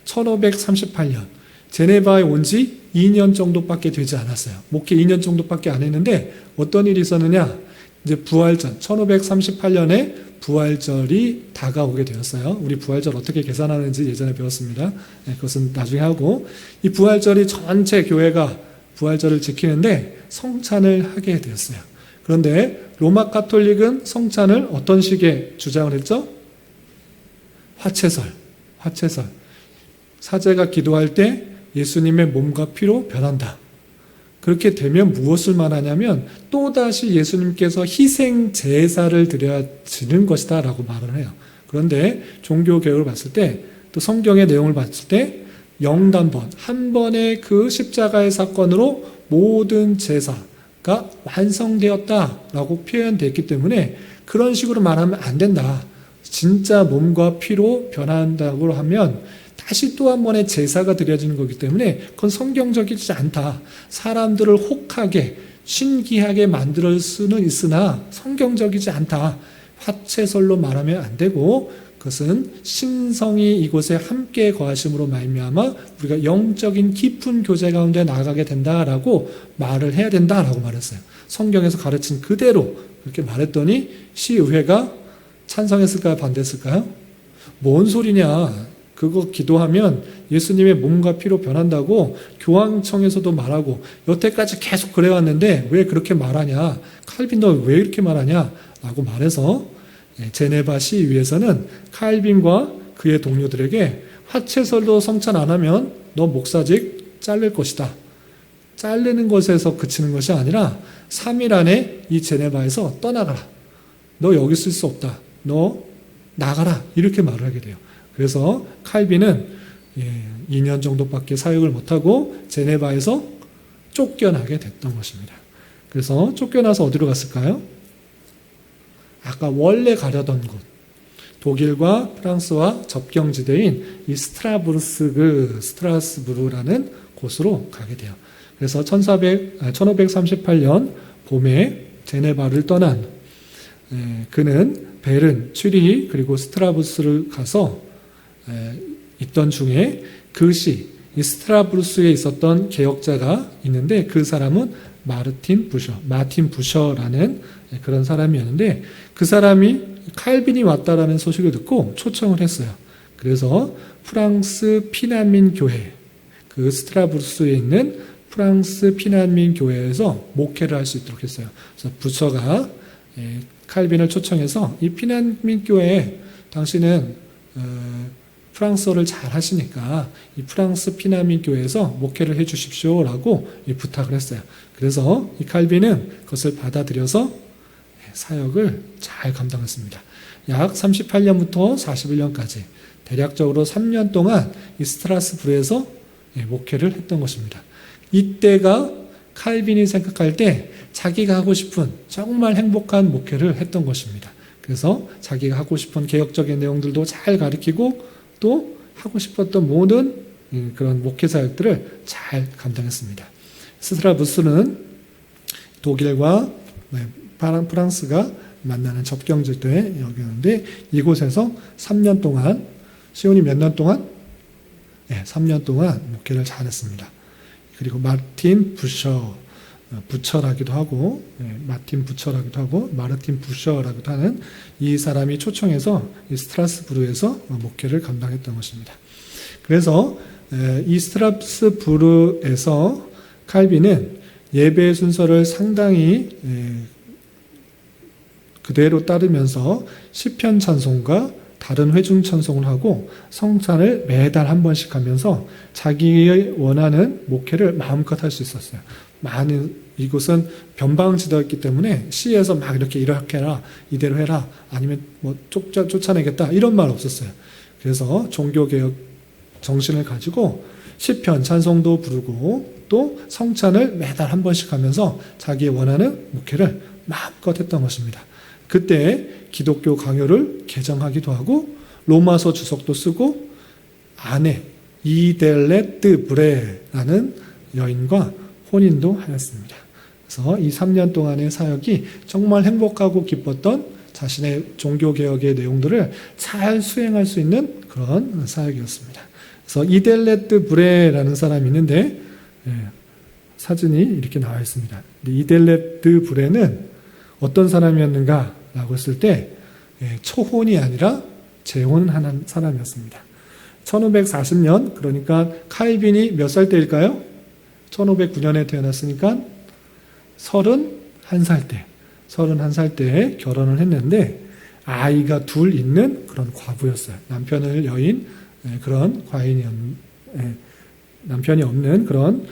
1538년 제네바에 온 지 2년 정도밖에 되지 않았어요. 목회 2년 정도밖에 안 했는데 어떤 일이 있었느냐? 이제 부활절 1538년에 부활절이 다가오게 되었어요. 우리 부활절 어떻게 계산하는지 예전에 배웠습니다. 그것은 나중에 하고 이 부활절이 전체 교회가 부활절을 지키는데 성찬을 하게 되었어요. 그런데 로마 가톨릭은 성찬을 어떤 식의 주장을 했죠? 화채설. 사제가 기도할 때 예수님의 몸과 피로 변한다. 그렇게 되면 무엇을 말하냐면 또다시 예수님께서 희생 제사를 드려지는 것이다 라고 말을 해요. 그런데 종교개혁을 봤을 때 또 성경의 내용을 봤을 때 영단번, 한 번의 그 십자가의 사건으로 모든 제사가 완성되었다라고 표현됐기 때문에 그런 식으로 말하면 안 된다. 진짜 몸과 피로 변한다고 하면 다시 또 한 번의 제사가 드려지는 거기 때문에 그건 성경적이지 않다. 사람들을 혹하게 신기하게 만들 수는 있으나 성경적이지 않다. 화채설로 말하면 안 되고 그것은 신성이 이곳에 함께 거하심으로 말미암아 우리가 영적인 깊은 교제 가운데 나가게 된다라고 말을 해야 된다라고 말했어요. 성경에서 가르친 그대로 그렇게 말했더니 시의회가 찬성했을까요? 반대했을까요? 뭔 소리냐? 그거 기도하면 예수님의 몸과 피로 변한다고 교황청에서도 말하고 여태까지 계속 그래왔는데 왜 그렇게 말하냐? 칼빈 너 왜 이렇게 말하냐? 라고 말해서 제네바 시위에서는 칼빈과 그의 동료들에게 화채설도 성찬 안 하면 너 목사직 잘릴 것이다. 자르는 것에서 그치는 것이 아니라 3일 안에 이 제네바에서 떠나가라. 너 여기 있을 수 없다. 너 나가라. 이렇게 말을 하게 돼요. 그래서 칼빈은 2년 정도밖에 사역을 못하고 제네바에서 쫓겨나게 됐던 것입니다. 그래서 쫓겨나서 어디로 갔을까요? 아까 원래 가려던 곳, 독일과 프랑스와 접경지대인 이 스트라스부르라는 곳으로 가게 돼요. 그래서 1538년 봄에 제네바를 떠난 그는 베른, 취리히 그리고 스트라부스를 가서 있던 중에 그 시, 이 스트라부스에 있었던 개혁자가 있는데 그 사람은 마틴 부셔라는 그런 사람이었는데 그 사람이 칼빈이 왔다라는 소식을 듣고 초청을 했어요. 그래서 프랑스 피난민 교회, 그 스트라스부르에 있는 프랑스 피난민 교회에서 목회를 할 수 있도록 했어요. 그래서 부처가 칼빈을 초청해서 이 피난민 교회에 당신은 프랑스어를 잘 하시니까 이 프랑스 피난민 교회에서 목회를 해 주십시오라고 부탁을 했어요. 그래서 이 칼빈은 그것을 받아들여서 사역을 잘 감당했습니다. 약 38년부터 41년까지 대략적으로 3년 동안 이 스트라스부르에서 목회를 했던 것입니다. 이때가 칼빈이 생각할 때 자기가 하고 싶은 정말 행복한 목회를 했던 것입니다. 그래서 자기가 하고 싶은 개혁적인 내용들도 잘 가르치고 또 하고 싶었던 모든 그런 목회 사역들을 잘 감당했습니다. 스트라스부르는 독일과 프랑스가 만나는 접경지대에 여기였는데 이곳에서 3년 동안 시온이 몇 년 동안? 3년 동안 목회를 잘했습니다. 그리고 마르틴 부처라기도 하고 마틴 부처라기도 하고 마르틴 부셔라기도 하는 이 사람이 초청해서 이 스트라스부르에서 목회를 감당했던 것입니다. 그래서 이 스트라스부르에서 칼빈은 예배 순서를 상당히 그대로 따르면서 시편 찬송과 다른 회중 찬송을 하고 성찬을 매달 한 번씩 하면서 자기의 원하는 목회를 마음껏 할 수 있었어요. 이곳은 변방지대였기 때문에 시에서 막 이렇게 해라, 이대로 해라, 아니면 뭐 쫓아내겠다 이런 말 없었어요. 그래서 종교개혁 정신을 가지고 시편 찬송도 부르고 또 성찬을 매달 한 번씩 하면서 자기의 원하는 목회를 마음껏 했던 것입니다. 그때 기독교 강요를 개정하기도 하고 로마서 주석도 쓰고 아내 이델레트 브레라는 여인과 혼인도 하였습니다. 그래서 이 3년 동안의 사역이 정말 행복하고 기뻤던 자신의 종교개혁의 내용들을 잘 수행할 수 있는 그런 사역이었습니다. 그래서 이델레트 브레라는 사람이 있는데 사진이 이렇게 나와 있습니다. 이델레트 브레는 어떤 사람이었는가라고 했을 때 초혼이 아니라 재혼하는 사람이었습니다. 1540년 그러니까 칼빈이 몇 살 때일까요? 1509년에 태어났으니까 31살 때에 결혼을 했는데 아이가 둘 있는 그런 과부였어요. 남편을 여인 그런 남편이 없는 그런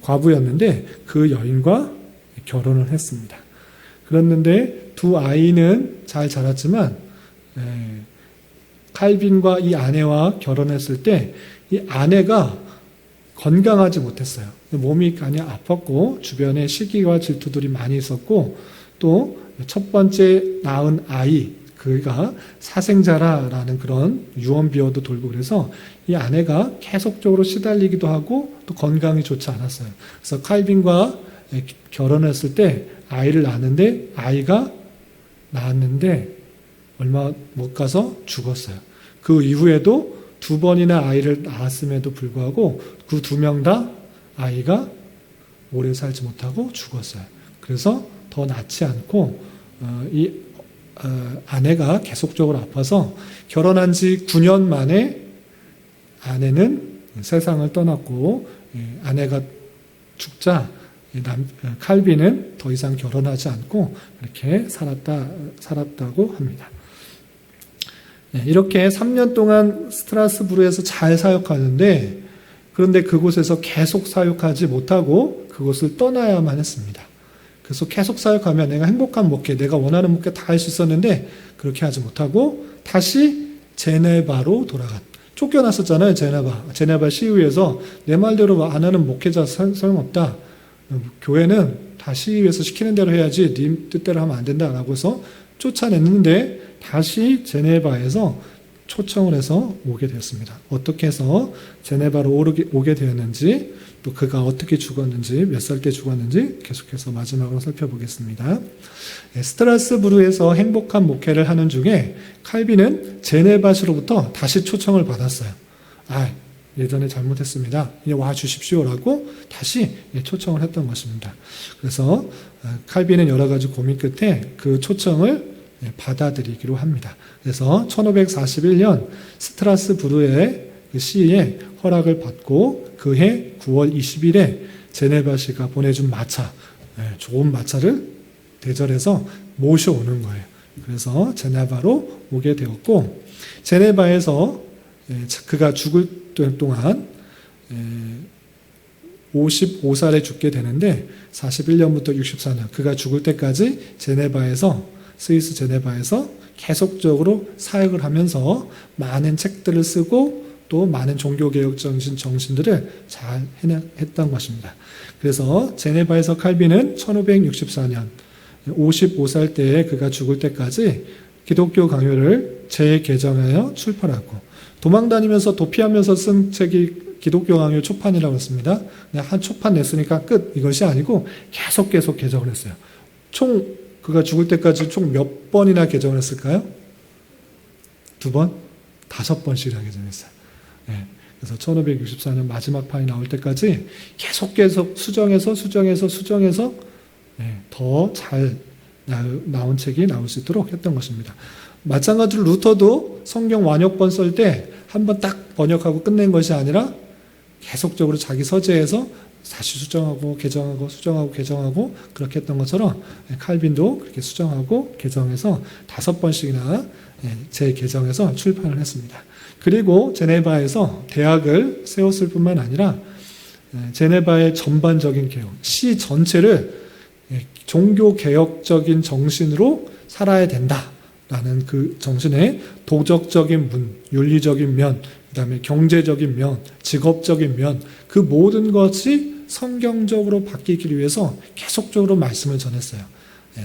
과부였는데 그 여인과 결혼을 했습니다. 그랬는데 두 아이는 잘 자랐지만 칼빈과 이 아내와 결혼했을 때 이 아내가 건강하지 못했어요. 몸이 많이 아팠고 주변에 시기와 질투들이 많이 있었고 또 첫 번째 낳은 아이 그가 사생자라는 그런 유언비어도 돌고 그래서 이 아내가 계속적으로 시달리기도 하고 또 건강이 좋지 않았어요. 그래서 칼빈과 결혼했을 때 아이를 낳았는데 아이가 낳았는데 얼마 못 가서 죽었어요. 그 이후에도 2번이나 아이를 낳았음에도 불구하고 그 2명 다 아이가 오래 살지 못하고 죽었어요. 그래서 더 낳지 않고 아내가 계속적으로 아파서 결혼한 지 9년 만에 아내는 세상을 떠났고 아내가 죽자 칼빈은 더 이상 결혼하지 않고 이렇게 살았다고 합니다. 이렇게 3년 동안 스트라스부르에서 잘 사역하는데 그런데 그곳에서 계속 사역하지 못하고 그곳을 떠나야만 했습니다. 그래서 계속 사역하면 내가 행복한 목회, 내가 원하는 목회 다 할 수 있었는데 그렇게 하지 못하고 다시 제네바로 쫓겨났었잖아요. 제네바 시위에서 내 말대로 안 하는 목회자 소용없다. 교회는 다 시위에서 시키는 대로 해야지 네 뜻대로 하면 안 된다라고 해서 쫓아냈는데 다시 제네바에서 초청을 해서 오게 되었습니다. 어떻게 해서 제네바로 오게 되었는지 또 그가 어떻게 죽었는지 몇 살 때 죽었는지 계속해서 마지막으로 살펴보겠습니다. 스트라스부르에서 행복한 목회를 하는 중에 칼빈은 제네바시로부터 다시 초청을 받았어요. 예전에 잘못했습니다. 이제 와 주십시오라고 다시 초청을 했던 것입니다. 그래서 칼빈은 여러 가지 고민 끝에 그 초청을 받아들이기로 합니다. 그래서 1541년 스트라스부르의 그 시에 허락을 받고 그해 9월 20일에 제네바시가 보내준 마차, 좋은 마차를 대절해서 모셔오는 거예요. 그래서 제네바로 오게 되었고, 제네바에서 그가 죽을 동안 55살에 죽게 되는데 41년부터 64년 그가 죽을 때까지 스위스 제네바에서 계속적으로 사역을 하면서 많은 책들을 쓰고 또 많은 종교개혁 정신들을 잘 했던 것입니다. 그래서 제네바에서 칼빈은 1564년 55살 때에 그가 죽을 때까지 기독교 강요를 재개정하여 출판하고, 도망다니면서 도피하면서 쓴 책이 기독교 강요 초판이라고 했습니다. 그냥 한 초판 냈으니까 끝, 이것이 아니고 계속 개정을 했어요. 총 그가 죽을 때까지 총 몇 번이나 개정을 했을까요? 2번? 5번씩이나 개정했어요. 그래서 1564년 마지막 판이 나올 때까지 계속 수정해서 더 잘 나온 책이 나올 수 있도록 했던 것입니다. 마찬가지로 루터도 성경 완역본 쓸 때 한 번 딱 번역하고 끝낸 것이 아니라 계속적으로 자기 서재에서 다시 수정하고 개정하고 그렇게 했던 것처럼 칼빈도 그렇게 수정하고 개정해서 5번씩이나 재개정해서 출판을 했습니다. 그리고 제네바에서 대학을 세웠을 뿐만 아니라 제네바의 전반적인 개혁, 시 전체를 종교개혁적인 정신으로 살아야 된다라는 그 정신의 도덕적인 문, 윤리적인 면, 그 다음에 경제적인 면, 직업적인 면, 그 모든 것이 성경적으로 바뀌기 위해서 계속적으로 말씀을 전했어요.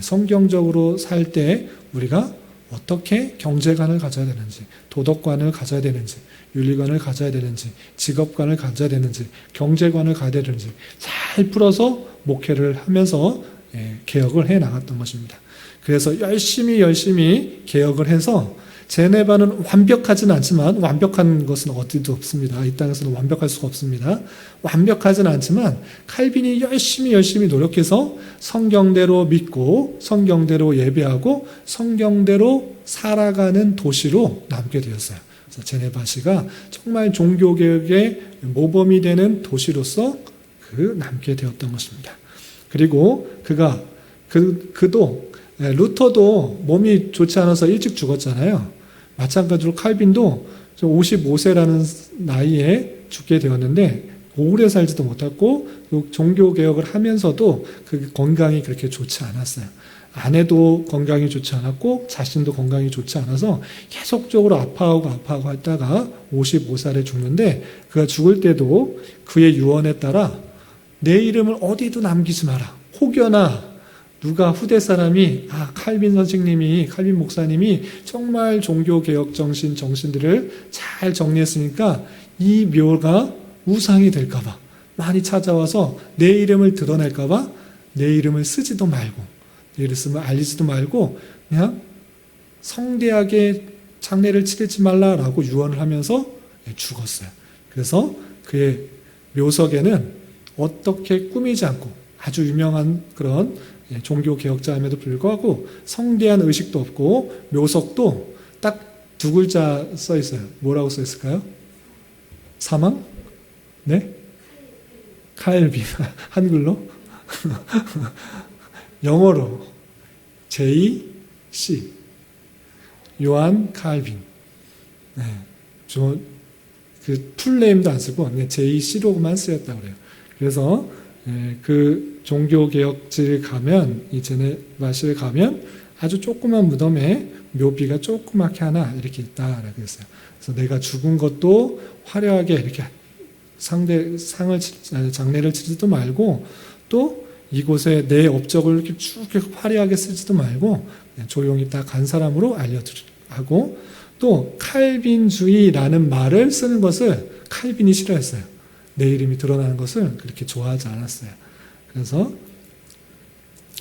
성경적으로 살 때 우리가 어떻게 경제관을 가져야 되는지, 도덕관을 가져야 되는지, 윤리관을 가져야 되는지, 직업관을 가져야 되는지, 경제관을 가져야 되는지 잘 풀어서 목회를 하면서 개혁을 해 나갔던 것입니다. 그래서 열심히 개혁을 해서 제네바는 완벽하진 않지만, 완벽한 것은 어디도 없습니다. 이 땅에서는 완벽할 수가 없습니다. 완벽하진 않지만 칼빈이 열심히 노력해서 성경대로 믿고 성경대로 예배하고 성경대로 살아가는 도시로 남게 되었어요. 그래서 제네바시가 정말 종교개혁의 모범이 되는 도시로서 남게 되었던 것입니다. 그리고 그도 루터도 몸이 좋지 않아서 일찍 죽었잖아요. 마찬가지로 칼빈도 55세라는 나이에 죽게 되었는데 오래 살지도 못했고 종교개혁을 하면서도 그 건강이 그렇게 좋지 않았어요. 아내도 건강이 좋지 않았고 자신도 건강이 좋지 않아서 계속적으로 아파하고 했다가 55살에 죽는데, 그가 죽을 때도 그의 유언에 따라 내 이름을 어디도 남기지 마라. 혹여나 누가 후대 사람이 칼빈 목사님이 정말 종교개혁 정신들을 잘 정리했으니까 이 묘가 우상이 될까봐 많이 찾아와서 내 이름을 드러낼까봐 내 이름을 쓰지도 말고, 내 이름을 쓰면 알리지도 말고 그냥 성대하게 장례를 치르지 말라라고 유언을 하면서 죽었어요. 그래서 그의 묘석에는 어떻게 꾸미지 않고 아주 유명한 그런 종교개혁자임에도 불구하고 성대한 의식도 없고 묘석도 딱 2글자 써 있어요. 뭐라고 써 있을까요? 사망? 네? 칼빈. 한글로? 영어로 J.C. 요한 칼빈. 그 풀네임도 안 쓰고 그냥 J.C.로만 쓰였다고 그래요. 그래서 그 종교개혁지를 가면, 이 제네바시를 가면 아주 조그만 무덤에 묘비가 조그맣게 하나 이렇게 있다라고 했어요. 그래서 내가 죽은 것도 화려하게 이렇게 장례를 치지도 말고, 또 이곳에 내 업적을 이렇게 쭉 화려하게 쓰지도 말고 그냥 조용히 딱 간 사람으로 알려주고, 또 칼빈주의라는 말을 쓰는 것을 칼빈이 싫어했어요. 내 이름이 드러나는 것을 그렇게 좋아하지 않았어요. 그래서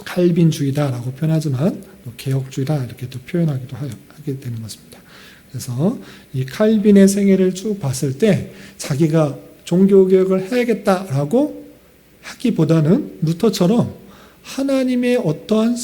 칼빈주의다라고 표현하지만 또 개혁주의다 이렇게 또 표현하기도 하게 되는 것입니다. 그래서 이 칼빈의 생애를 쭉 봤을 때 자기가 종교개혁을 해야겠다라고 하기보다는 루터처럼 하나님의 어떠한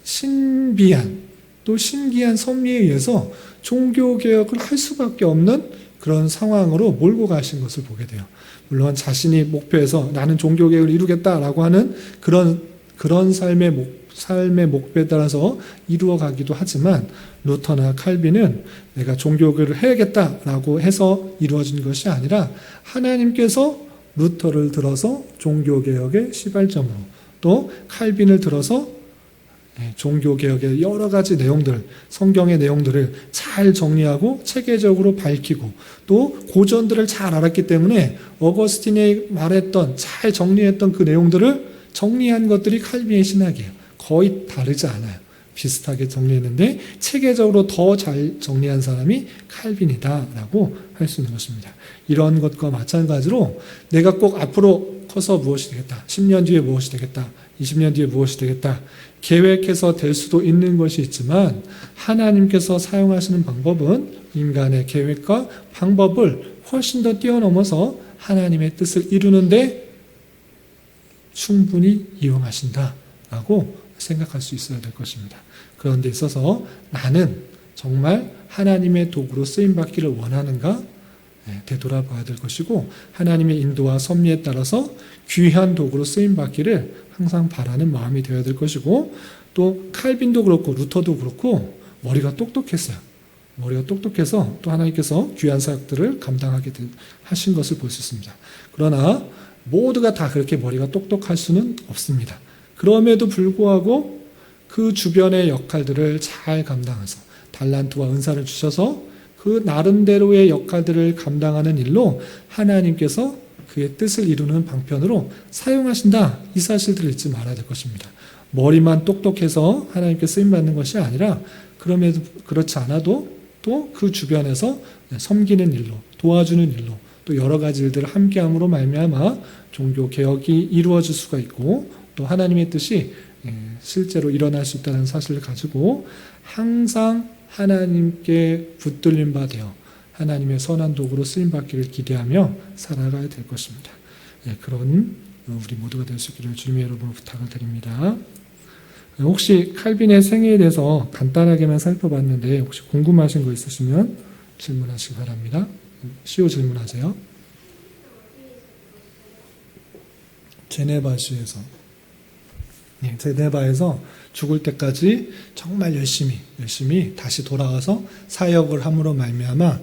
신비한 또 신기한 섭리에 의해서 종교개혁을 할 수밖에 없는 그런 상황으로 몰고 가신 것을 보게 돼요. 물론 자신이 목표에서 나는 종교개혁을 이루겠다라고 하는 그런 삶의 목표에 따라서 이루어가기도 하지만 루터나 칼빈은 내가 종교개혁을 해야겠다라고 해서 이루어진 것이 아니라 하나님께서 루터를 들어서 종교개혁의 시발점으로 또 칼빈을 들어서 종교개혁의 여러 가지 내용들, 성경의 내용들을 잘 정리하고 체계적으로 밝히고 또 고전들을 잘 알았기 때문에 어거스틴이 말했던 잘 정리했던 그 내용들을 정리한 것들이 칼빈의 신학이에요. 거의 다르지 않아요. 비슷하게 정리했는데 체계적으로 더 잘 정리한 사람이 칼빈이다라고 할 수 있는 것입니다. 이런 것과 마찬가지로 내가 꼭 앞으로 커서 무엇이 되겠다, 10년 뒤에 무엇이 되겠다, 20년 뒤에 무엇이 되겠다 계획해서 될 수도 있는 것이 있지만 하나님께서 사용하시는 방법은 인간의 계획과 방법을 훨씬 더 뛰어넘어서 하나님의 뜻을 이루는데 충분히 이용하신다라고 생각할 수 있어야 될 것입니다. 그런 데 있어서 나는 정말 하나님의 도구로 쓰임받기를 원하는가 되돌아봐야 될 것이고 하나님의 인도와 섭리에 따라서 귀한 도구로 쓰임받기를 항상 바라는 마음이 되어야 될 것이고 또 칼빈도 그렇고 루터도 그렇고 머리가 똑똑했어요. 머리가 똑똑해서 또 하나님께서 귀한 사역들을 감당하게 하신 것을 볼 수 있습니다. 그러나 모두가 다 그렇게 머리가 똑똑할 수는 없습니다. 그럼에도 불구하고 그 주변의 역할들을 잘 감당해서 달란트와 은사를 주셔서 그 나름대로의 역할들을 감당하는 일로 하나님께서 그의 뜻을 이루는 방편으로 사용하신다. 이 사실들을 잊지 말아야 될 것입니다. 머리만 똑똑해서 하나님께 쓰임받는 것이 아니라 그럼에도 그렇지 않아도 또 그 주변에서 섬기는 일로 도와주는 일로 또 여러 가지 일들을 함께함으로 말미암아 종교 개혁이 이루어질 수가 있고 또 하나님의 뜻이 실제로 일어날 수 있다는 사실을 가지고 항상 하나님께 붙들림 바 되어 하나님의 선한 도구로 쓰임받기를 기대하며 살아가야 될 것입니다. 그런 우리 모두가 될 수 있기를 주님의 이름으로 부탁을 드립니다. 혹시 칼빈의 생애에 대해서 간단하게만 살펴봤는데 혹시 궁금하신 거 있으시면 질문하시기 바랍니다. 시오 질문하세요. 제네바시에서 제네바에서 죽을 때까지 정말 열심히 다시 돌아와서 사역을 함으로 말미암아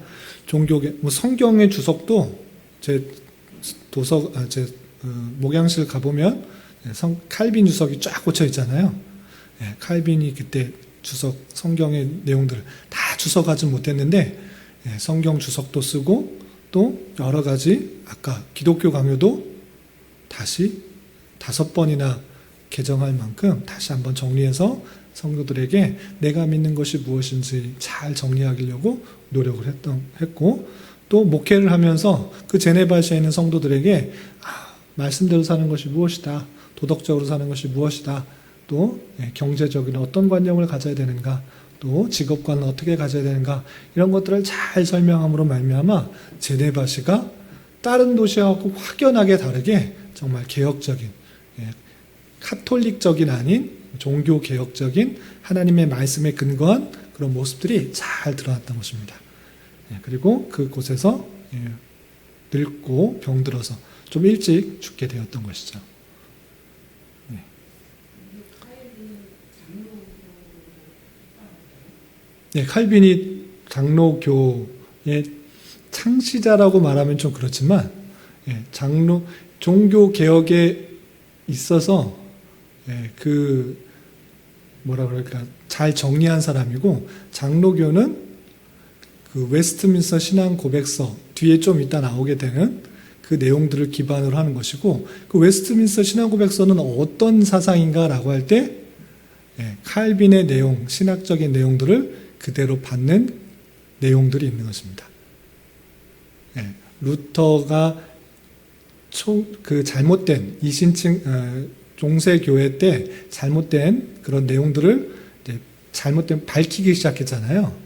종교계 성경의 주석도 제 목양실 가보면 칼빈 주석이 쫙 꽂혀 있잖아요. 칼빈이 그때 주석 성경의 내용들 다 주석하지 못했는데 성경 주석도 쓰고 또 여러 가지 아까 기독교 강요도 다시 5번이나 개정할 만큼 다시 한번 정리해서 성도들에게 내가 믿는 것이 무엇인지 잘 정리하려고 노력을 했고 또 목회를 하면서 그 제네바시에 있는 성도들에게 말씀대로 사는 것이 무엇이다, 도덕적으로 사는 것이 무엇이다, 또 경제적인 어떤 관념을 가져야 되는가, 또 직업관은 어떻게 가져야 되는가 이런 것들을 잘 설명함으로 말미암아 제네바시가 다른 도시하고 확연하게 다르게 정말 개혁적인 카톨릭적인 아닌 종교개혁적인 하나님의 말씀에 근거한 그런 모습들이 잘 드러났던 것입니다. 그리고 그곳에서 늙고 병들어서 좀 일찍 죽게 되었던 것이죠. 칼빈이 장로교의 창시자라고 말하면 좀 그렇지만 종교개혁에 있어서 잘 정리한 사람이고 장로교는 그 웨스트민스터 신앙 고백서 뒤에 좀 이따 나오게 되는 그 내용들을 기반으로 하는 것이고 그 웨스트민스터 신앙 고백서는 어떤 사상인가라고 할 때 칼빈의 내용, 신학적인 내용들을 그대로 받는 내용들이 있는 것입니다. 루터가 그 잘못된 이신층 종세교회 때 잘못된 그런 내용들을 잘못된 밝히기 시작했잖아요.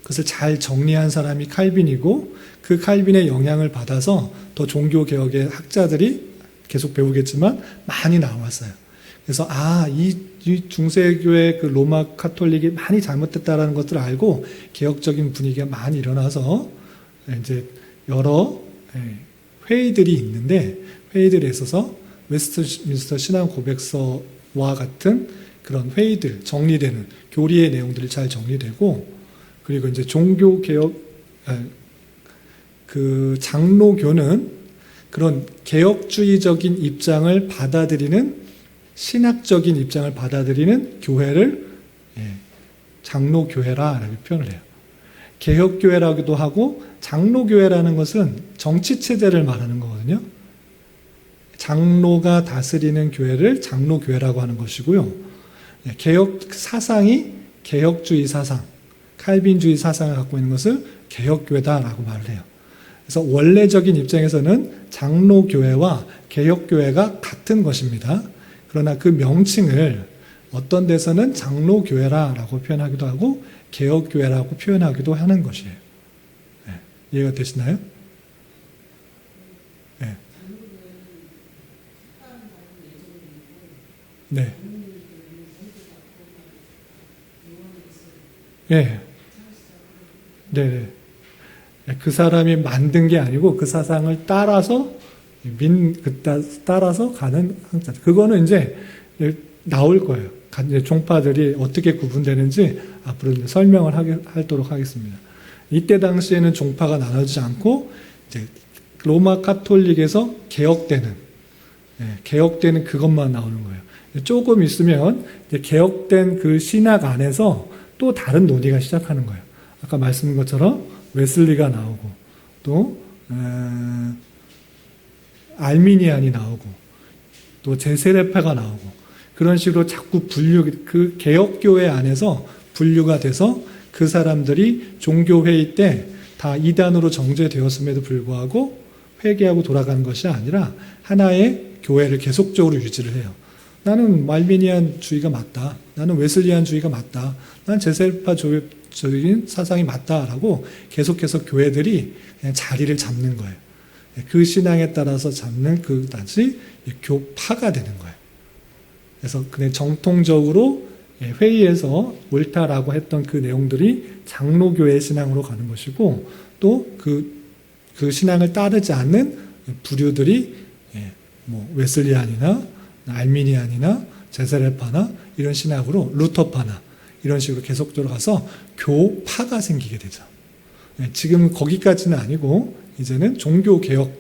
그것을 잘 정리한 사람이 칼빈이고 그 칼빈의 영향을 받아서 더 종교개혁의 학자들이 계속 배우겠지만 많이 나왔어요. 그래서 이 중세교회 그 로마 카톨릭이 많이 잘못됐다라는 것들을 알고 개혁적인 분위기가 많이 일어나서 이제 여러 회의들이 있는데, 회의들에 있어서 웨스트민스터 신앙 고백서와 같은 그런 회의들, 정리되는 교리의 내용들이 잘 정리되고, 그리고 이제 종교 개혁, 그 장로교는 그런 개혁주의적인 입장을 받아들이는, 신학적인 입장을 받아들이는 교회를 장로교회라고 표현을 해요. 개혁교회라고도 하고, 장로교회라는 것은 정치체제를 말하는 거거든요. 장로가 다스리는 교회를 장로교회라고 하는 것이고요. 개혁 사상이 개혁주의 사상, 칼빈주의 사상을 갖고 있는 것을 개혁교회다라고 말을 해요. 그래서 원래적인 입장에서는 장로교회와 개혁교회가 같은 것입니다. 그러나 그 명칭을 어떤 데서는 장로교회라고 표현하기도 하고 개혁교회라고 표현하기도 하는 것이에요. 이해가 되시나요? 네. 네. 예. 네. 그 사람이 만든 게 아니고 그 사상을 따라서 따라서 가는 항자. 그거는 이제 나올 거예요. 종파들이 어떻게 구분되는지 앞으로 이제 설명을 하도록 하겠습니다. 이때 당시에는 종파가 나눠지지 않고 이제 로마 카톨릭에서 개혁되는 그것만 나오는 거예요. 조금 있으면 이제 개혁된 그 신학 안에서 또 다른 논의가 시작하는 거예요. 아까 말씀드린 것처럼 웨슬리가 나오고 또 알미니안이 나오고 또 제세례파가 나오고 그런 식으로 자꾸 그 개혁교회 안에서 분류가 돼서 그 사람들이 종교회의 때 다 이단으로 정죄되었음에도 불구하고 회개하고 돌아가는 것이 아니라 하나의 교회를 계속적으로 유지를 해요. 나는 알미니안주의가 맞다. 나는 웨슬리안주의가 맞다. 나는 제세례파적인 사상이 맞다라고 계속해서 교회들이 그냥 자리를 잡는 거예요. 그 신앙에 따라서 잡는 그다지 교파가 되는 거예요. 그래서 그냥 정통적으로 회의에서 옳다라고 했던 그 내용들이 장로교회 신앙으로 가는 것이고, 또 그 신앙을 따르지 않는 부류들이 뭐 웨슬리안이나 알미니안이나 제세례파나 이런 신학으로 루터파나 이런 식으로 계속적으로 가서 교파가 생기게 되죠. 지금 거기까지는 아니고 이제는 종교개혁,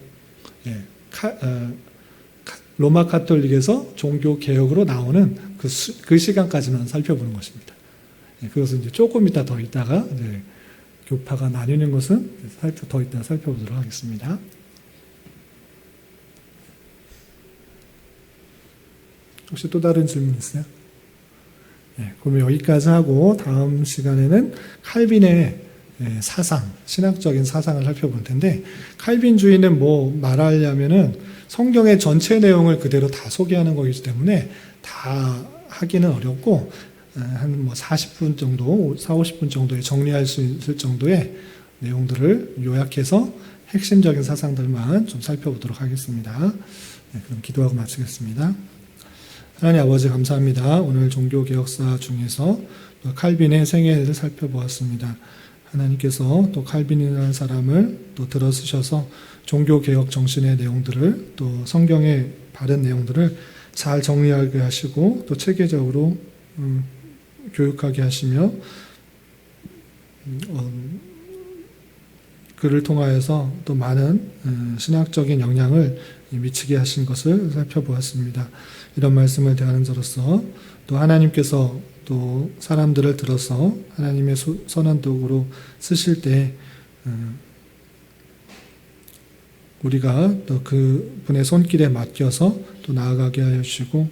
로마 카톨릭에서 종교개혁으로 나오는 그 시간까지만 살펴보는 것입니다. 그것은 이제 조금 이따 더 있다가 이제 교파가 나뉘는 것은 더 이따 살펴보도록 하겠습니다. 혹시 또 다른 질문 있어요? 그러면 여기까지 하고 다음 시간에는 칼빈의 사상, 신학적인 사상을 살펴볼 텐데, 칼빈주의는 뭐 말하려면은 성경의 전체 내용을 그대로 다 소개하는 거기 때문에 다 하기는 어렵고, 한 뭐 40분 정도, 50분 정도에 정리할 수 있을 정도의 내용들을 요약해서 핵심적인 사상들만 좀 살펴보도록 하겠습니다. 그럼 기도하고 마치겠습니다. 하나님 아버지 감사합니다. 오늘 종교개혁사 중에서 또 칼빈의 생애를 살펴보았습니다. 하나님께서 또 칼빈이라는 사람을 또 들어쓰셔서 종교개혁 정신의 내용들을 또 성경의 바른 내용들을 잘 정리하게 하시고 또 체계적으로 교육하게 하시며 그를 통하여서 또 많은 신학적인 영향을 미치게 하신 것을 살펴보았습니다. 이런 말씀을 대하는 자로서 또 하나님께서 또 사람들을 들어서 하나님의 선한 도구로 쓰실 때 우리가 또 그분의 손길에 맡겨서 또 나아가게 하여 주시고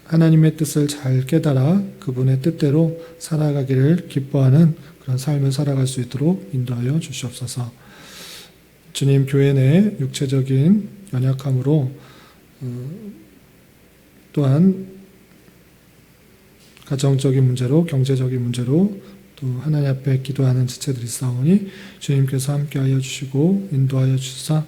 하나님의 뜻을 잘 깨달아 그분의 뜻대로 살아가기를 기뻐하는 그런 삶을 살아갈 수 있도록 인도하여 주시옵소서. 주님, 교회 내 육체적인 연약함으로 또한 가정적인 문제로, 경제적인 문제로 또 하나님 앞에 기도하는 지체들이 있사오니 주님께서 함께하여 주시고 인도하여 주사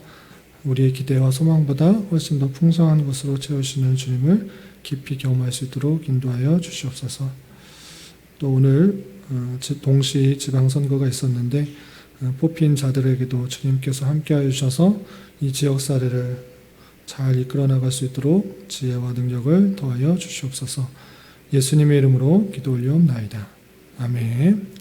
우리의 기대와 소망보다 훨씬 더 풍성한 것으로 채우시는 주님을 깊이 경험할 수 있도록 인도하여 주시옵소서. 또 오늘 동시 지방선거가 있었는데 뽑힌 자들에게도 주님께서 함께하여 주셔서 이 지역 사회를 잘 이끌어 나갈 수 있도록 지혜와 능력을 더하여 주시옵소서. 예수님의 이름으로 기도 올리옵나이다. 아멘.